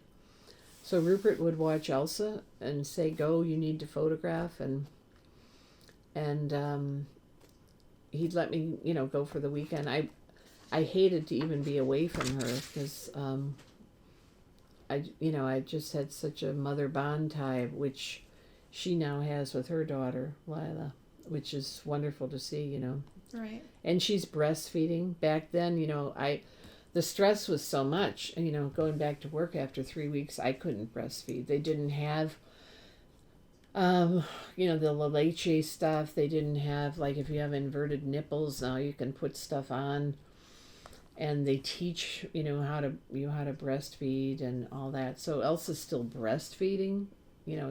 So Rupert would watch Elsa and say, "Go, you need to photograph," and he'd let me, go for the weekend. I hated to even be away from her because I just had such a mother bond tie, which she now has with her daughter Lila, which is wonderful to see. Right. And she's breastfeeding. Back then, the stress was so much. Going back to work after 3 weeks, I couldn't breastfeed. They didn't have, the La Leche stuff. They didn't have, like, if you have inverted nipples, now you can put stuff on. And they teach, how to breastfeed and all that. So Elsa's still breastfeeding,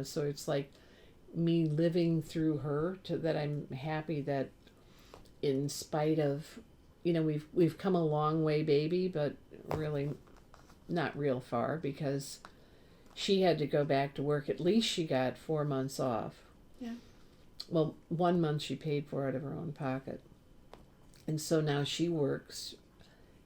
so it's like me living through her, that I'm happy that in spite of, we've come a long way, baby, but really not real far, because she had to go back to work. At least she got 4 months off. Yeah. Well, 1 month she paid for out of her own pocket. And so now she works,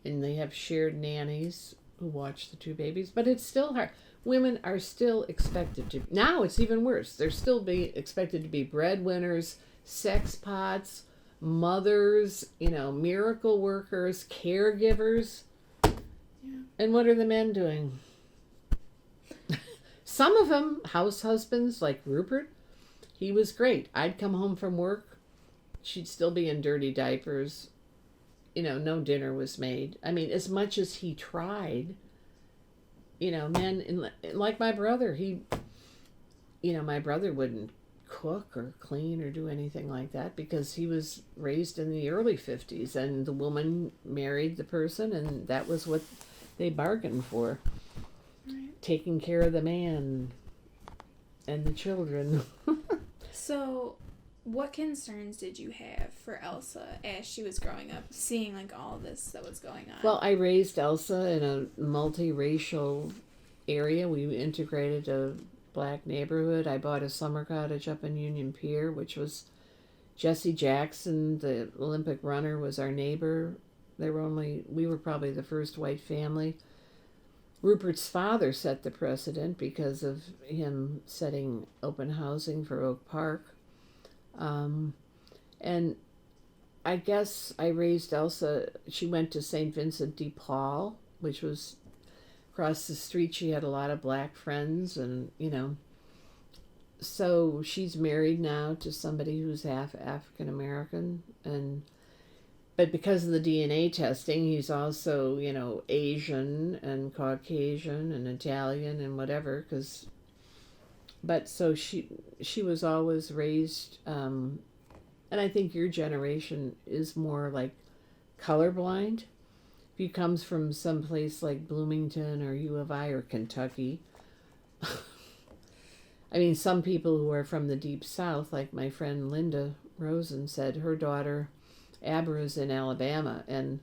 and they have shared nannies who watch the two babies, but it's still hard. Women are still expected to, now it's even worse. They're still expected to be breadwinners, sex pots, mothers, miracle workers, caregivers. Yeah. And what are the men doing? Some of them, house husbands, like Rupert, he was great. I'd come home from work, she'd still be in dirty diapers. No dinner was made. I mean, as much as he tried, men, like my brother, my brother wouldn't cook or clean or do anything like that because he was raised in the early 50s, and the woman married the person, and that was what they bargained for. Right. Taking care of the man and the children. So, what concerns did you have for Elsa as she was growing up, seeing like all this that was going on? Well, I raised Elsa in a multiracial area. We integrated a black neighborhood. I bought a summer cottage up in Union Pier, which was Jesse Jackson, the Olympic runner, was our neighbor. We were probably the first white family. Rupert's father set the precedent because of him setting open housing for Oak Park. And I guess I raised Elsa. She went to St. Vincent de Paul, which was across the street. She had a lot of black friends, and so she's married now to somebody who's half African American, but because of the DNA testing, he's also Asian and Caucasian and Italian and whatever. But so she was always raised, and I think your generation is more like colorblind. If you comes from some place like Bloomington or U of I or Kentucky, I mean, some people who are from the deep south, like my friend Linda Rosen said, her daughter Abra is in Alabama, and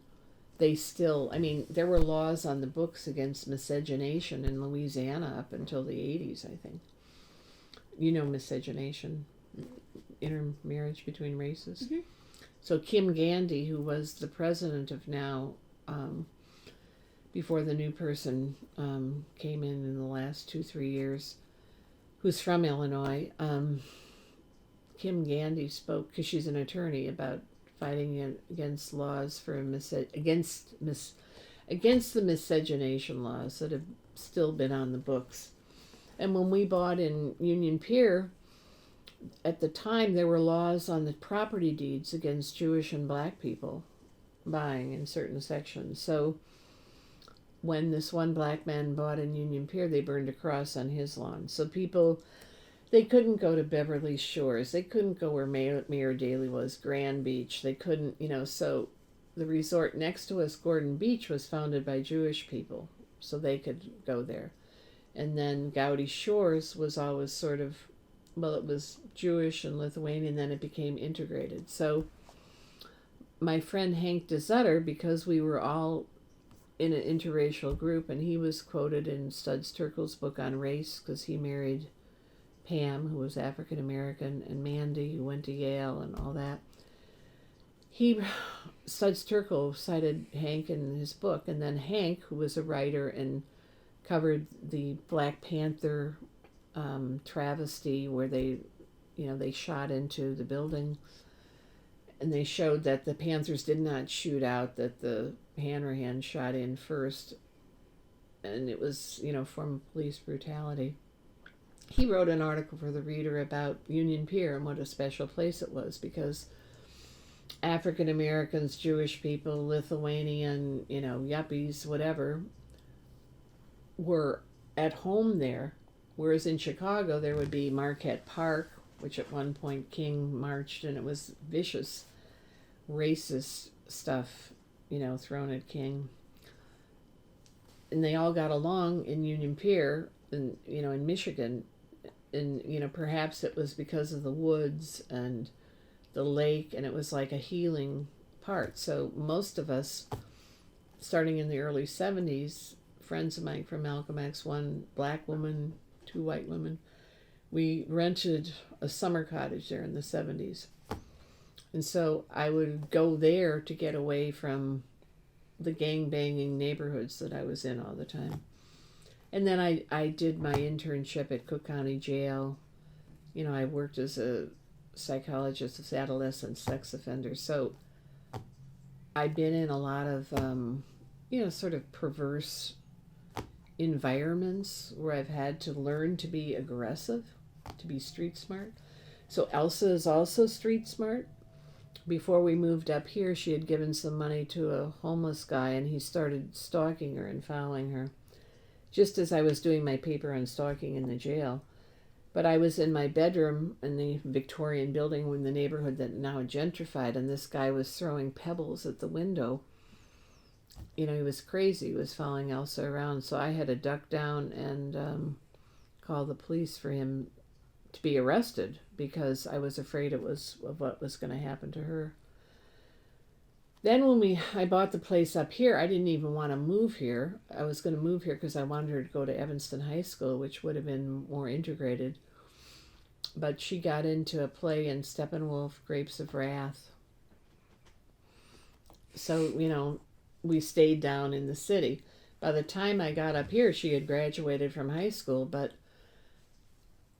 they still, I mean, there were laws on the books against miscegenation in Louisiana up until the 80s, I think. You know, miscegenation, intermarriage between races. Mm-hmm. So Kim Gandy, who was the president of now, before the new person came in the last 2-3 years, who's from Illinois, Kim Gandy spoke, because she's an attorney, about fighting against laws for against the miscegenation laws that have still been on the books. And when we bought in Union Pier, at the time there were laws on the property deeds against Jewish and black people buying in certain sections. So when this one black man bought in Union Pier, they burned a cross on his lawn. So people, they couldn't go to Beverly Shores. They couldn't go where Mayor Daley was, Grand Beach. They couldn't, so the resort next to us, Gordon Beach, was founded by Jewish people, so they could go there. And then Gaudy Shores was always sort of, well, it was Jewish and Lithuanian, then it became integrated. So my friend Hank DeZutter, because we were all in an interracial group, and he was quoted in Studs Terkel's book on race, because he married Pam, who was African American, and Mandy, who went to Yale and all that. Studs Terkel cited Hank in his book, and then Hank, who was a writer and covered the Black Panther travesty where they shot into the building, and they showed that the Panthers did not shoot out, that the Hanrahan shot in first, and it was, from police brutality. He wrote an article for the Reader about Union Pier and what a special place it was, because African Americans, Jewish people, Lithuanian, yuppies, whatever, were at home there. Whereas in Chicago, there would be Marquette Park, which at one point King marched, and it was vicious, racist stuff, thrown at King. And they all got along in Union Pier, and in Michigan. And perhaps it was because of the woods and the lake, and it was like a healing part. So most of us, starting in the early 70s, friends of mine from Malcolm X, one black woman, 2 white women, we rented a summer cottage there in the 70s. And so I would go there to get away from the gang-banging neighborhoods that I was in all the time. And then I did my internship at Cook County Jail. I worked as a psychologist with adolescent sex offenders. So I've been in a lot of, sort of perverse environments where I've had to learn to be aggressive, to be street smart. So Elsa is also street smart. Before we moved up here, she had given some money to a homeless guy, and he started stalking her and following her, just as I was doing my paper on stalking in the jail. But I was in my bedroom in the Victorian building in the neighborhood that now gentrified, and this guy was throwing pebbles at the window. He was crazy. He was following Elsa around. So I had to duck down and call the police for him to be arrested, because I was afraid of what was going to happen to her. Then when I bought the place up here, I didn't even want to move here. I was going to move here because I wanted her to go to Evanston High School, which would have been more integrated. But she got into a play in Steppenwolf, Grapes of Wrath. So, we stayed down in the city. By the time I got up here, she had graduated from high school, but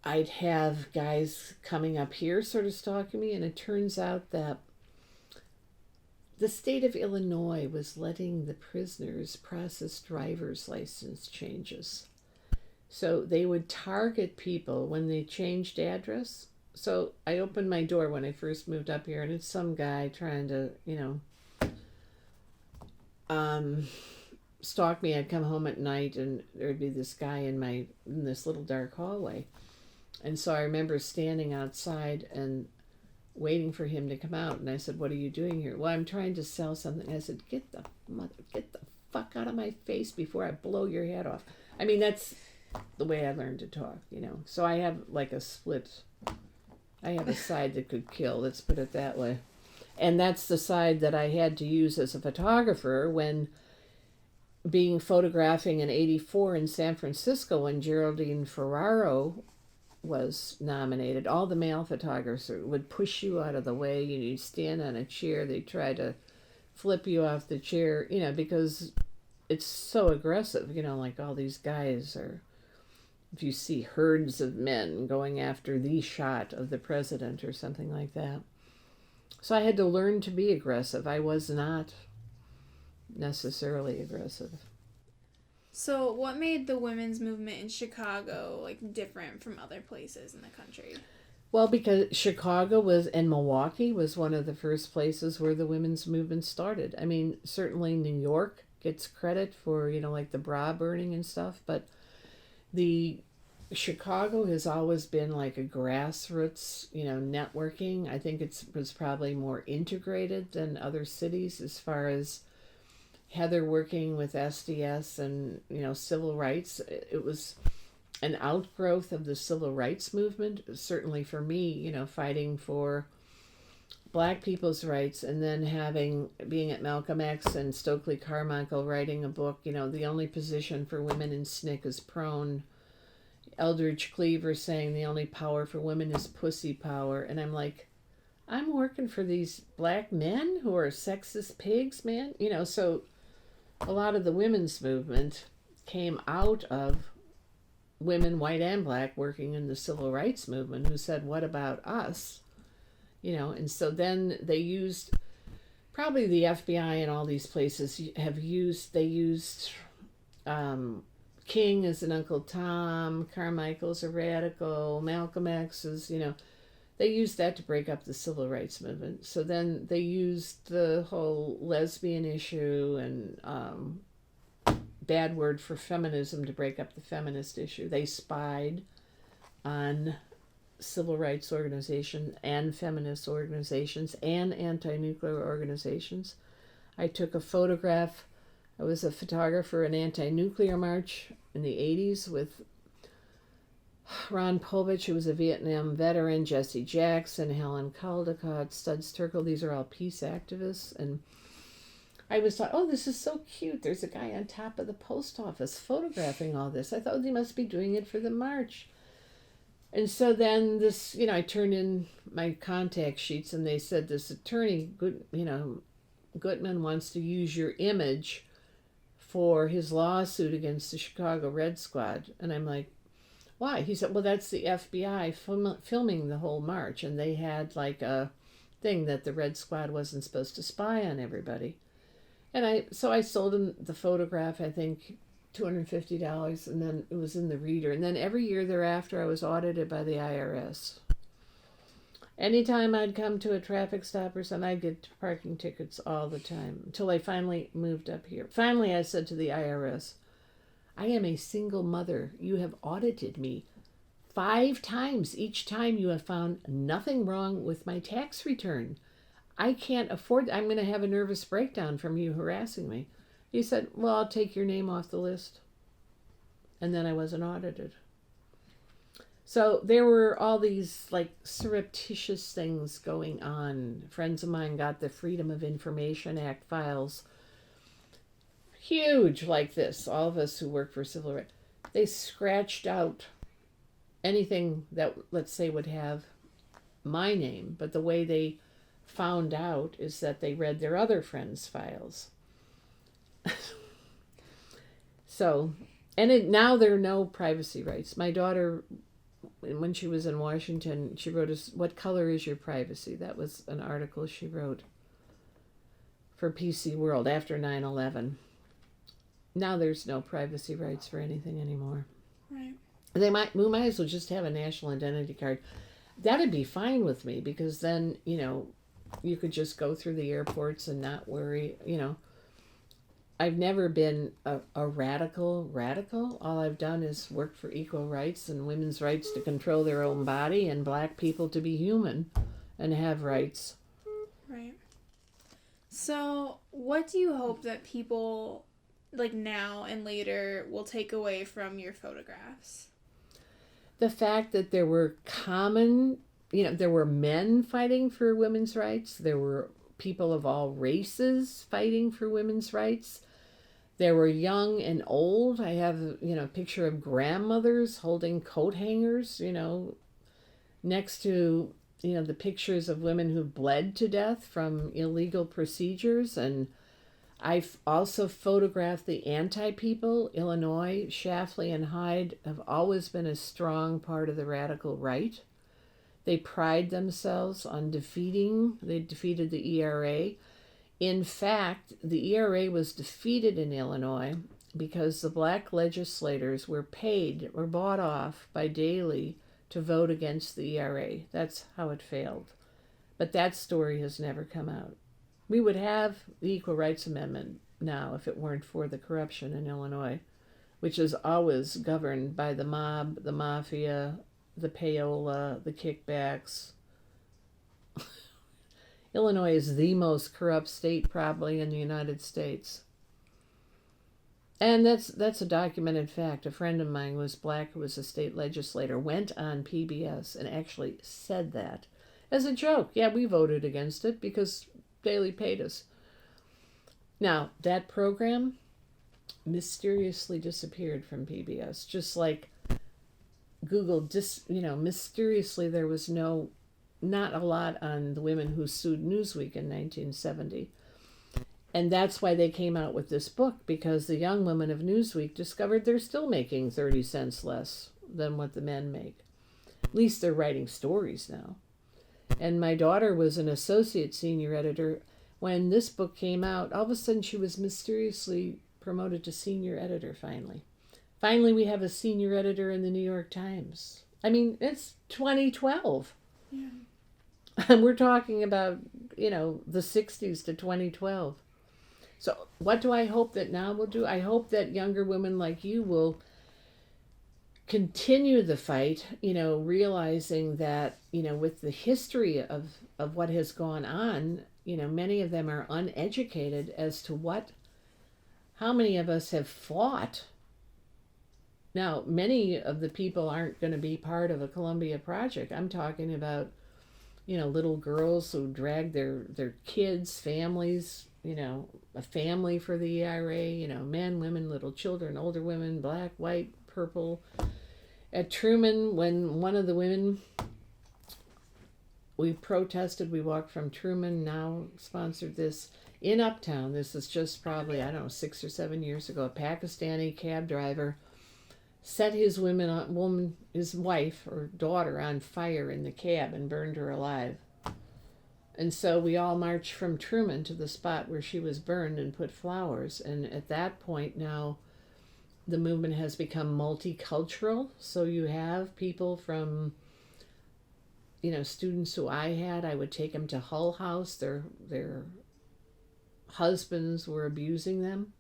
I'd have guys coming up here sort of stalking me, and it turns out that the state of Illinois was letting the prisoners process driver's license changes. So they would target people when they changed address. So I opened my door when I first moved up here, and it's some guy trying to, stalk me. I'd come home at night, and there'd be this guy in this little dark hallway. And so I remember standing outside, and waiting for him to come out. And I said, what are you doing here? Well, I'm trying to sell something. I said, get the fuck out of my face before I blow your head off. I mean, that's the way I learned to talk, So I have like a side that could kill, let's put it that way. And that's the side that I had to use as a photographer when photographing in '84 in San Francisco when Geraldine Ferraro was nominated. All the male photographers would push you out of the way. You'd stand on a chair. They'd try to flip you off the chair, because it's so aggressive, like all these guys are, if you see herds of men going after the shot of the president or something like that. So I had to learn to be aggressive. I was not necessarily aggressive. So what made the women's movement in Chicago different from other places in the country? Well, because Chicago and Milwaukee was one of the first places where the women's movement started. I mean, certainly New York gets credit for, the bra burning and stuff, but Chicago has always been like a grassroots, networking. I think it was probably more integrated than other cities as far as Heather working with SDS and, civil rights. It was an outgrowth of the civil rights movement, certainly for me, fighting for Black people's rights, and then being at Malcolm X and Stokely Carmichael writing a book, the only position for women in SNCC is prone. Eldridge Cleaver saying the only power for women is pussy power. And I'm like, I'm working for these Black men who are sexist pigs, man. So a lot of the women's movement came out of women, white and Black, working in the civil rights movement who said, what about us? And so then they used, probably the FBI and all these places they used King as an Uncle Tom, Carmichael's a radical, Malcolm X is, they used that to break up the civil rights movement. So then they used the whole lesbian issue and bad word for feminism to break up the feminist issue. They spied on civil rights organizations and feminist organizations and anti-nuclear organizations. I took a photograph. I was a photographer in anti-nuclear march in the 80s with Ron Povich, who was a Vietnam veteran, Jesse Jackson, Helen Caldecott, Studs Terkel. These are all peace activists. And I was thought, oh, this is so cute. There's a guy on top of the post office photographing all this. I thought they must be doing it for the march. And so then this, I turned in my contact sheets and they said this attorney, Gutman wants to use your image for his lawsuit against the Chicago Red Squad. And I'm like, why? He said, well, that's the FBI filming the whole march. And they had like a thing that the Red Squad wasn't supposed to spy on everybody. And I sold him the photograph, I think, $250, and then it was in the Reader. And then every year thereafter, I was audited by the IRS. Anytime I'd come to a traffic stop or something, I'd get parking tickets all the time until I finally moved up here. Finally, I said to the IRS, I am a single mother. You have audited me 5 times. Each time you have found nothing wrong with my tax return. I can't afford, I'm going to have a nervous breakdown from you harassing me. He said, well, I'll take your name off the list. And then I wasn't audited. So there were all these like surreptitious things going on. Friends of mine got the Freedom of Information Act files. Huge like this. All of us who work for civil rights. They scratched out anything that, let's say, would have my name. But the way they found out is that they read their other friends' files. So, and now there are no privacy rights. My daughter, when she was in Washington, she wrote us, what color is your privacy? That was an article she wrote for PC World after 9/11. Now there's no privacy rights for anything anymore. Right. We might as well just have a national identity card. That'd be fine with me because then, you could just go through the airports and not worry, I've never been a radical. All I've done is work for equal rights and women's rights to control their own body and Black people to be human. and have rights. Right. So, what do you hope that people, like now and later, will take away from your photographs? The fact that there were there were men fighting for women's rights. There were people of all races fighting for women's rights. There were young and old. I have, a picture of grandmothers holding coat hangers, next to, the pictures of women who bled to death from illegal procedures. And I've also photographed the anti-people. Illinois, Shafley, and Hyde have always been a strong part of the radical right. They pride themselves on they defeated the ERA. In fact, the ERA was defeated in Illinois because the black legislators were bought off by Daley to vote against the ERA. That's how it failed. But that story has never come out. We would have the Equal Rights Amendment now if it weren't for the corruption in Illinois, which is always governed by the mob, the mafia, the payola, the kickbacks. Illinois is the most corrupt state probably in the United States. And that's a documented fact. A friend of mine who was black, who was a state legislator, went on PBS and actually said that as a joke. Yeah, we voted against it because Daley paid us. Now, that program mysteriously disappeared from PBS, just like Google, mysteriously there was not a lot on the women who sued Newsweek in 1970. And that's why they came out with this book, because the young women of Newsweek discovered they're still making 30 cents less than what the men make. At least they're writing stories now. And my daughter was an associate senior editor. When this book came out, all of a sudden she was mysteriously promoted to senior editor finally. Finally, we have a senior editor in the New York Times. I mean, it's 2012. Yeah. And we're talking about, the 60s to 2012. So what do I hope that now will do? I hope that younger women like you will continue the fight, realizing that, with the history of what has gone on, many of them are uneducated as to how many of us have fought. Now, many of the people aren't going to be part of a Columbia Project. I'm talking about, little girls who drag their kids, families, a family for the ERA, men, women, little children, older women, black, white, purple. At Truman, when one of the women, we protested, we walked from Truman, now sponsored this, in Uptown. This is just probably, 6 or 7 years ago. A Pakistani cab driver set his wife or daughter on fire in the cab and burned her alive. And so we all marched from Truman to the spot where she was burned and put flowers. And at that point now, the movement has become multicultural. So you have people from, students who I would take them to Hull House. Their husbands were abusing them.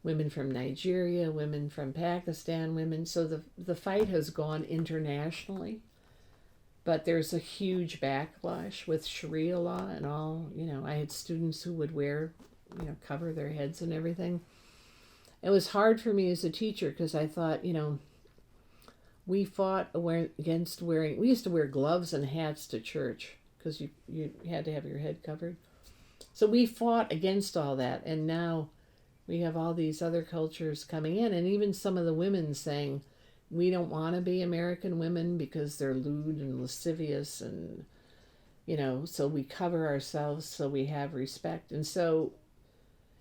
Women from Nigeria, women from Pakistan, women. So the fight has gone internationally. But there's a huge backlash with Sharia law and all. I had students who would cover their heads and everything. It was hard for me as a teacher because I thought, we fought against we used to wear gloves and hats to church because you had to have your head covered. So we fought against all that. And now we have all these other cultures coming in, and even some of the women saying, we don't want to be American women because they're lewd and lascivious and, so we cover ourselves so we have respect. And so,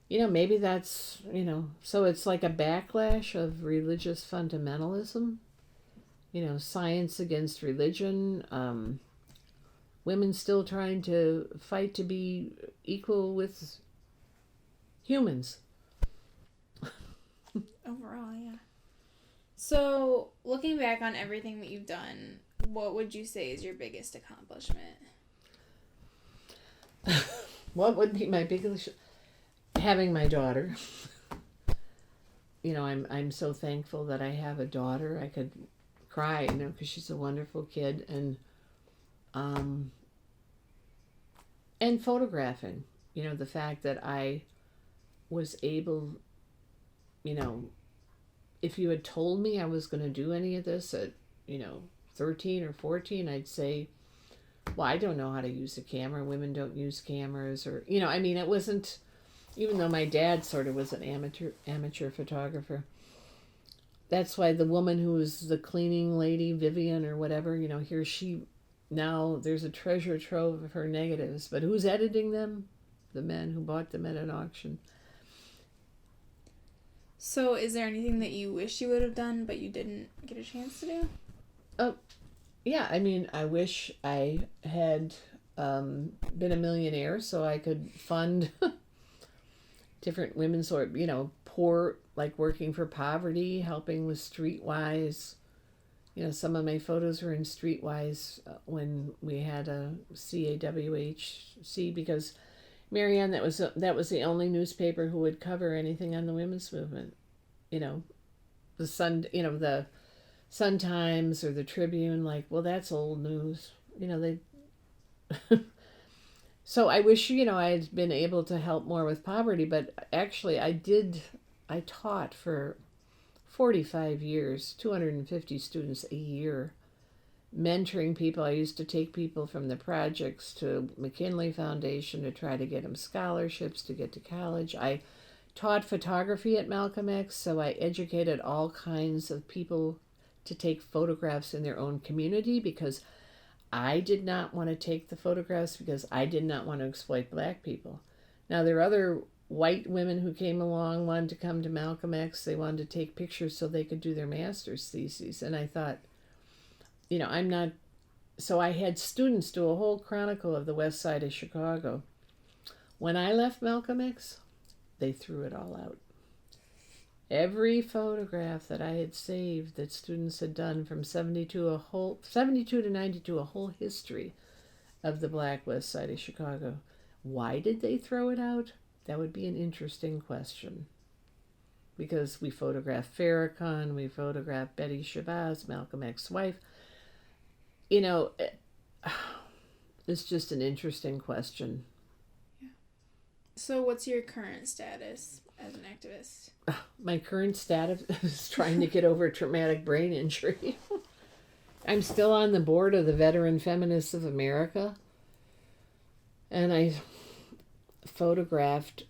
maybe that's, so it's like a backlash of religious fundamentalism, science against religion, women still trying to fight to be equal with humans. Overall, yeah. So, looking back on everything that you've done, what would you say is your biggest accomplishment? What would be my biggest? Having my daughter. I'm so thankful that I have a daughter. I could cry, because she's a wonderful kid, and And photographing, the fact that I was able, you know, if you had told me I was going to do any of this at, 13 or 14, I'd say, well, I don't know how to use a camera. Women don't use cameras, or, it wasn't, even though my dad sort of was an amateur photographer. That's why the woman who was the cleaning lady, Vivian or whatever, here now there's a treasure trove of her negatives, but who's editing them? The men who bought them at an auction. So is there anything that you wish you would have done but you didn't get a chance to do? Yeah, I wish I had been a millionaire so I could fund different women's, or, poor, like working for poverty, helping with Streetwise. Some of my photos were in Streetwise when we had a CAWHC, because Marianne, that was the only newspaper who would cover anything on the women's movement. The Sun Times or the Tribune, like, well, that's old news. They. So I wish, I had been able to help more with poverty, but actually I taught for 45 years, 250 students a year, mentoring people. I used to take people from the projects to McKinley Foundation to try to get them scholarships to get to college. I taught photography at Malcolm X, so I educated all kinds of people to take photographs in their own community, because I did not want to take the photographs because I did not want to exploit black people. Now, there are other white women who came along, wanted to come to Malcolm X. They wanted to take pictures so they could do their master's theses. And I thought, I'm not... So I had students do a whole chronicle of the west side of Chicago. When I left Malcolm X, they threw it all out. Every photograph that I had saved that students had done from 72 to 92, a whole history of the black west side of Chicago. Why did they throw it out? That would be an interesting question. Because we photographed Farrakhan, we photographed Betty Shabazz, Malcolm X's wife. It's just an interesting question. Yeah. So what's your current status as an activist? My current status is trying to get over a traumatic brain injury. I'm still on the board of the Veteran Feminists of America. And I photographed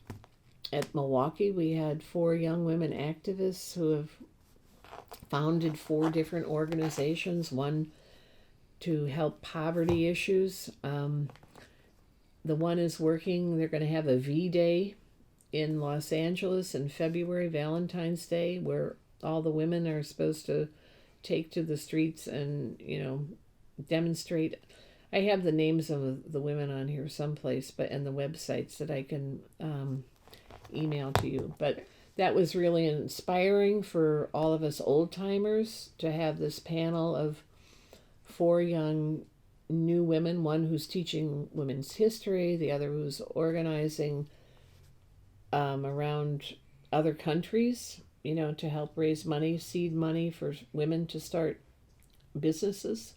at Milwaukee. We had 4 young women activists who have founded 4 different organizations, one to help poverty issues. The one is working, they're going to have a V-Day in Los Angeles in February, Valentine's Day, where all the women are supposed to take to the streets and, demonstrate. I have the names of the women on here someplace, and the websites that I can email to you. But that was really inspiring for all of us old timers to have this panel of 4 young new women, one who's teaching women's history, the other who's organizing around other countries, to help raise money, seed money for women to start businesses.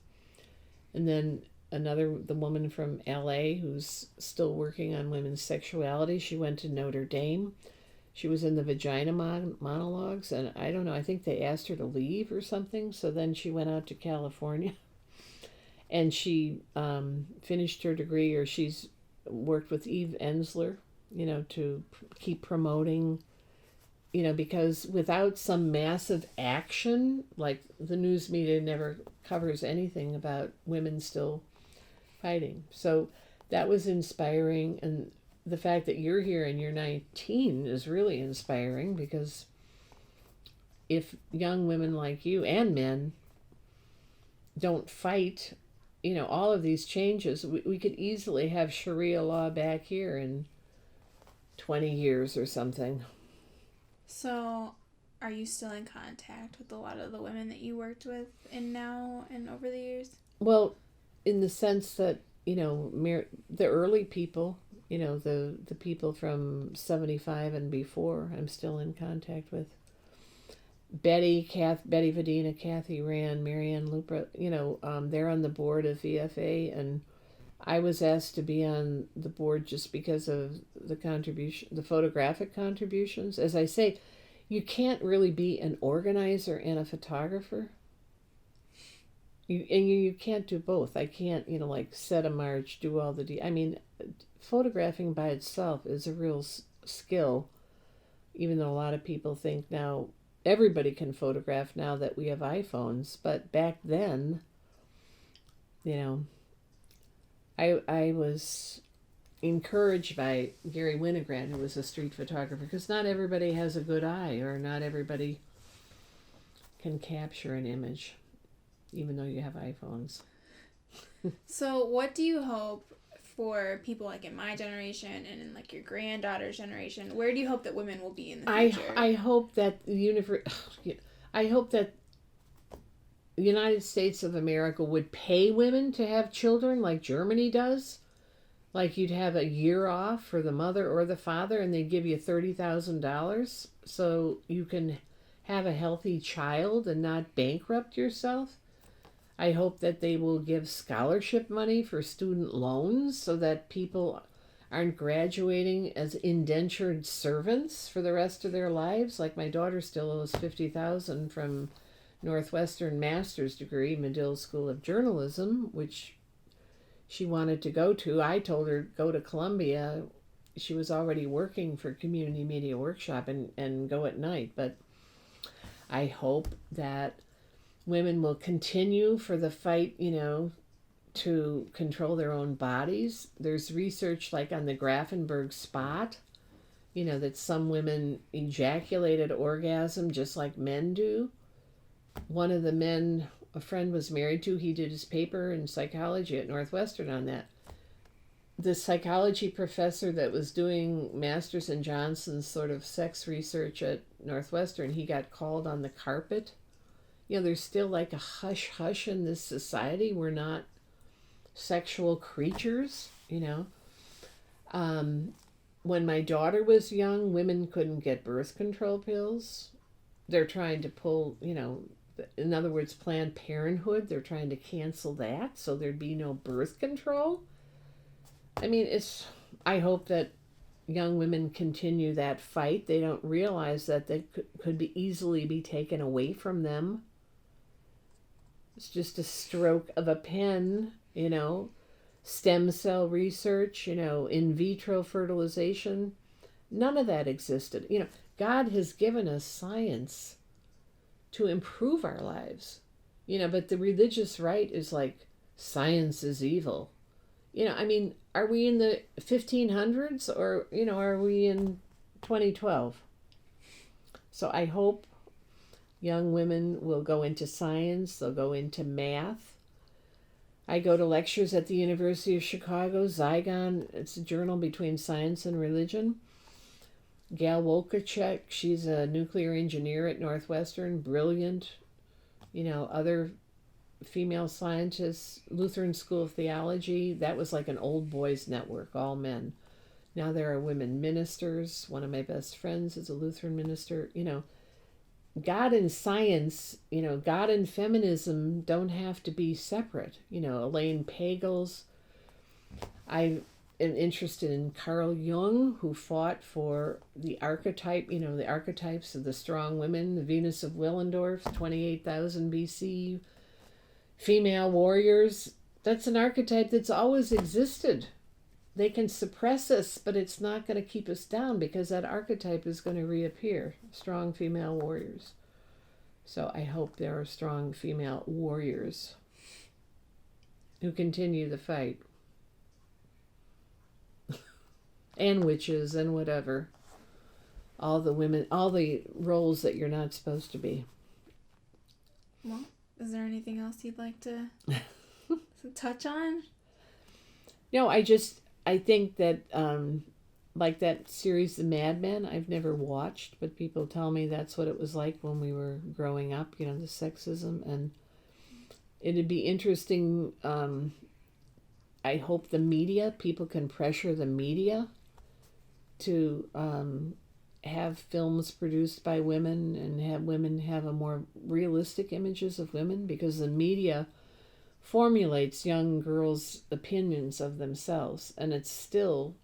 And then the woman from LA who's still working on women's sexuality. She went to Notre Dame. She was in the vagina monologues, and I don't know, I think they asked her to leave or something. So then she went out to California and she finished her degree, or she's worked with Eve Ensler, to keep promoting, because without some massive action, like the news media never covers anything about women still fighting. So that was inspiring. And the fact that you're here and you're 19 is really inspiring, because if young women like you and men don't fight, all of these changes, we could easily have Sharia law back here in 20 years or something. So are you still in contact with a lot of the women that you worked with now and over the years? Well, in the sense that, the early people, the people from 75 and before, I'm still in contact with. Betty Vadina, Kathy Rand, Marianne Lupra, they're on the board of VFA, and I was asked to be on the board just because of the photographic contributions. As I say, you can't really be an organizer and a photographer. You can't do both. I can't, like set a march, do all I mean, photographing by itself is a real skill, even though a lot of people think now everybody can photograph now that we have iPhones. But back then, I was encouraged by Gary Winograd, who was a street photographer, because not everybody has a good eye, or not everybody can capture an image, even though you have iPhones. So what do you hope for people like in my generation and in like your granddaughter's generation? Where do you hope that women will be in the future? I hope that I hope that the United States of America would pay women to have children like Germany does. Like you'd have a year off for the mother or the father, and they'd give you $30,000 so you can have a healthy child and not bankrupt yourself. I hope that they will give scholarship money for student loans so that people aren't graduating as indentured servants for the rest of their lives. Like my daughter still owes $50,000 from Northwestern master's degree, Medill School of Journalism, which she wanted to go to. I told her go to Columbia. She was already working for Community Media Workshop and go at night. But I hope that women will continue for the fight, to control their own bodies. There's research like on the Grafenberg spot, that some women ejaculate at orgasm just like men do. One of the men a friend was married to, he did his paper in psychology at Northwestern on that. The psychology professor that was doing Masters and Johnson's sort of sex research at Northwestern, he got called on the carpet. There's still like a hush-hush in this society. We're not sexual creatures, When my daughter was young, women couldn't get birth control pills. They're trying to pull, in other words, Planned Parenthood, they're trying to cancel that so there'd be no birth control. I mean, I hope that young women continue that fight. They don't realize that they could be easily be taken away from them. It's just a stroke of a pen, stem cell research, in vitro fertilization. None of that existed. God has given us science to improve our lives, but the religious right is like, science is evil. Are we in the 1500s or, are we in 2012? So I hope young women will go into science, they'll go into math. I go to lectures at the University of Chicago, Zygon, it's a journal between science and religion. Gal Wolkachek, she's a nuclear engineer at Northwestern, brilliant. Other female scientists, Lutheran School of Theology, that was like an old boys network, all men. Now there are women ministers. One of my best friends is a Lutheran minister. God and science, God and feminism don't have to be separate. Elaine Pagels. I am interested in Carl Jung, who fought for the archetype, the archetypes of the strong women, the Venus of Willendorf, 28,000 BC, female warriors. That's an archetype that's always existed. They can suppress us, but it's not going to keep us down because that archetype is going to reappear. Strong female warriors. So I hope there are strong female warriors who continue the fight. And witches and whatever. All the women, all the roles that you're not supposed to be. Well, is there anything else you'd like to touch on? No, I think that, like that series, The Mad Men, I've never watched, but people tell me that's what it was like when we were growing up, the sexism. And it'd be interesting, I hope the media, people can pressure the media to have films produced by women and have women have a more realistic images of women, because the media formulates young girls' opinions of themselves, and it's still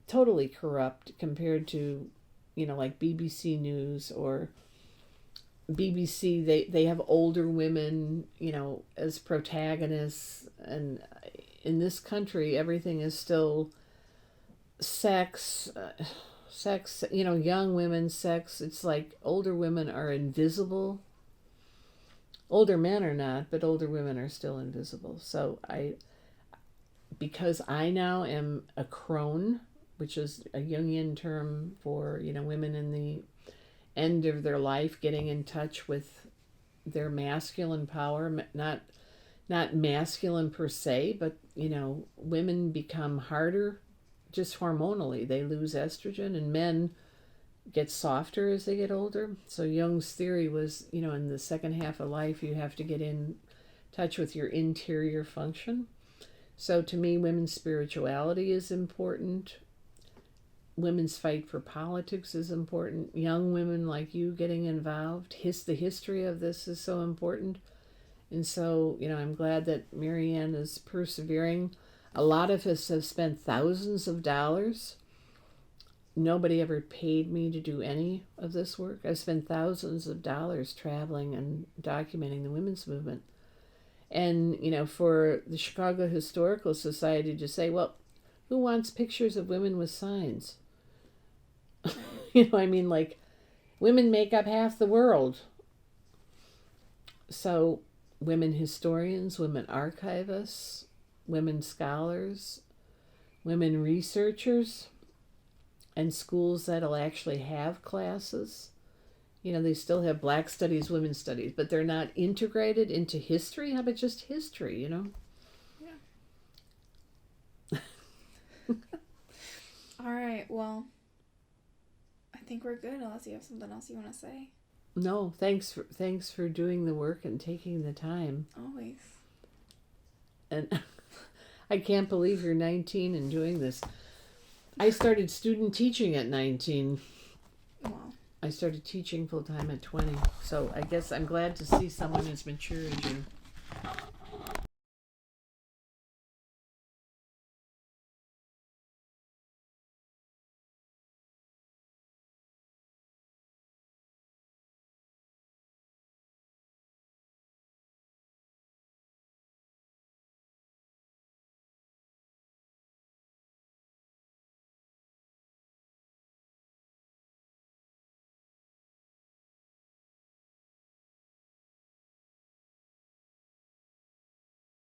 totally corrupt compared to, like BBC News or BBC. They have older women, as protagonists, and in this country, everything is still sex, young women's sex. It's like older women are invisible. Older men are not, but older women are still invisible. So because I now am a crone, which is a Jungian term for, women in the end of their life getting in touch with their masculine power, not masculine per se, but, women become harder just hormonally. They lose estrogen, and men get softer as they get older. So Jung's theory was, in the second half of life, you have to get in touch with your interior function. So to me, women's spirituality is important. Women's fight for politics is important. Young women like you getting involved. The history of this is so important. And so, I'm glad that Marianne is persevering. A lot of us have spent thousands of dollars. Nobody ever paid me to do any of this work. I've spent thousands of dollars traveling and documenting the women's movement. And, for the Chicago Historical Society to say, well, who wants pictures of women with signs? Like, women make up half the world. So women historians, women archivists, women scholars, women researchers, and schools that'll actually have classes. They still have Black studies, women's studies, but they're not integrated into history. How about just history, Yeah. All right, well, I think we're good unless you have something else you want to say. No, thanks for doing the work and taking the time. Always. And I can't believe you're 19 and doing this. I started student teaching at 19. Wow. I started teaching full time at 20. So I guess I'm glad to see someone as mature as you.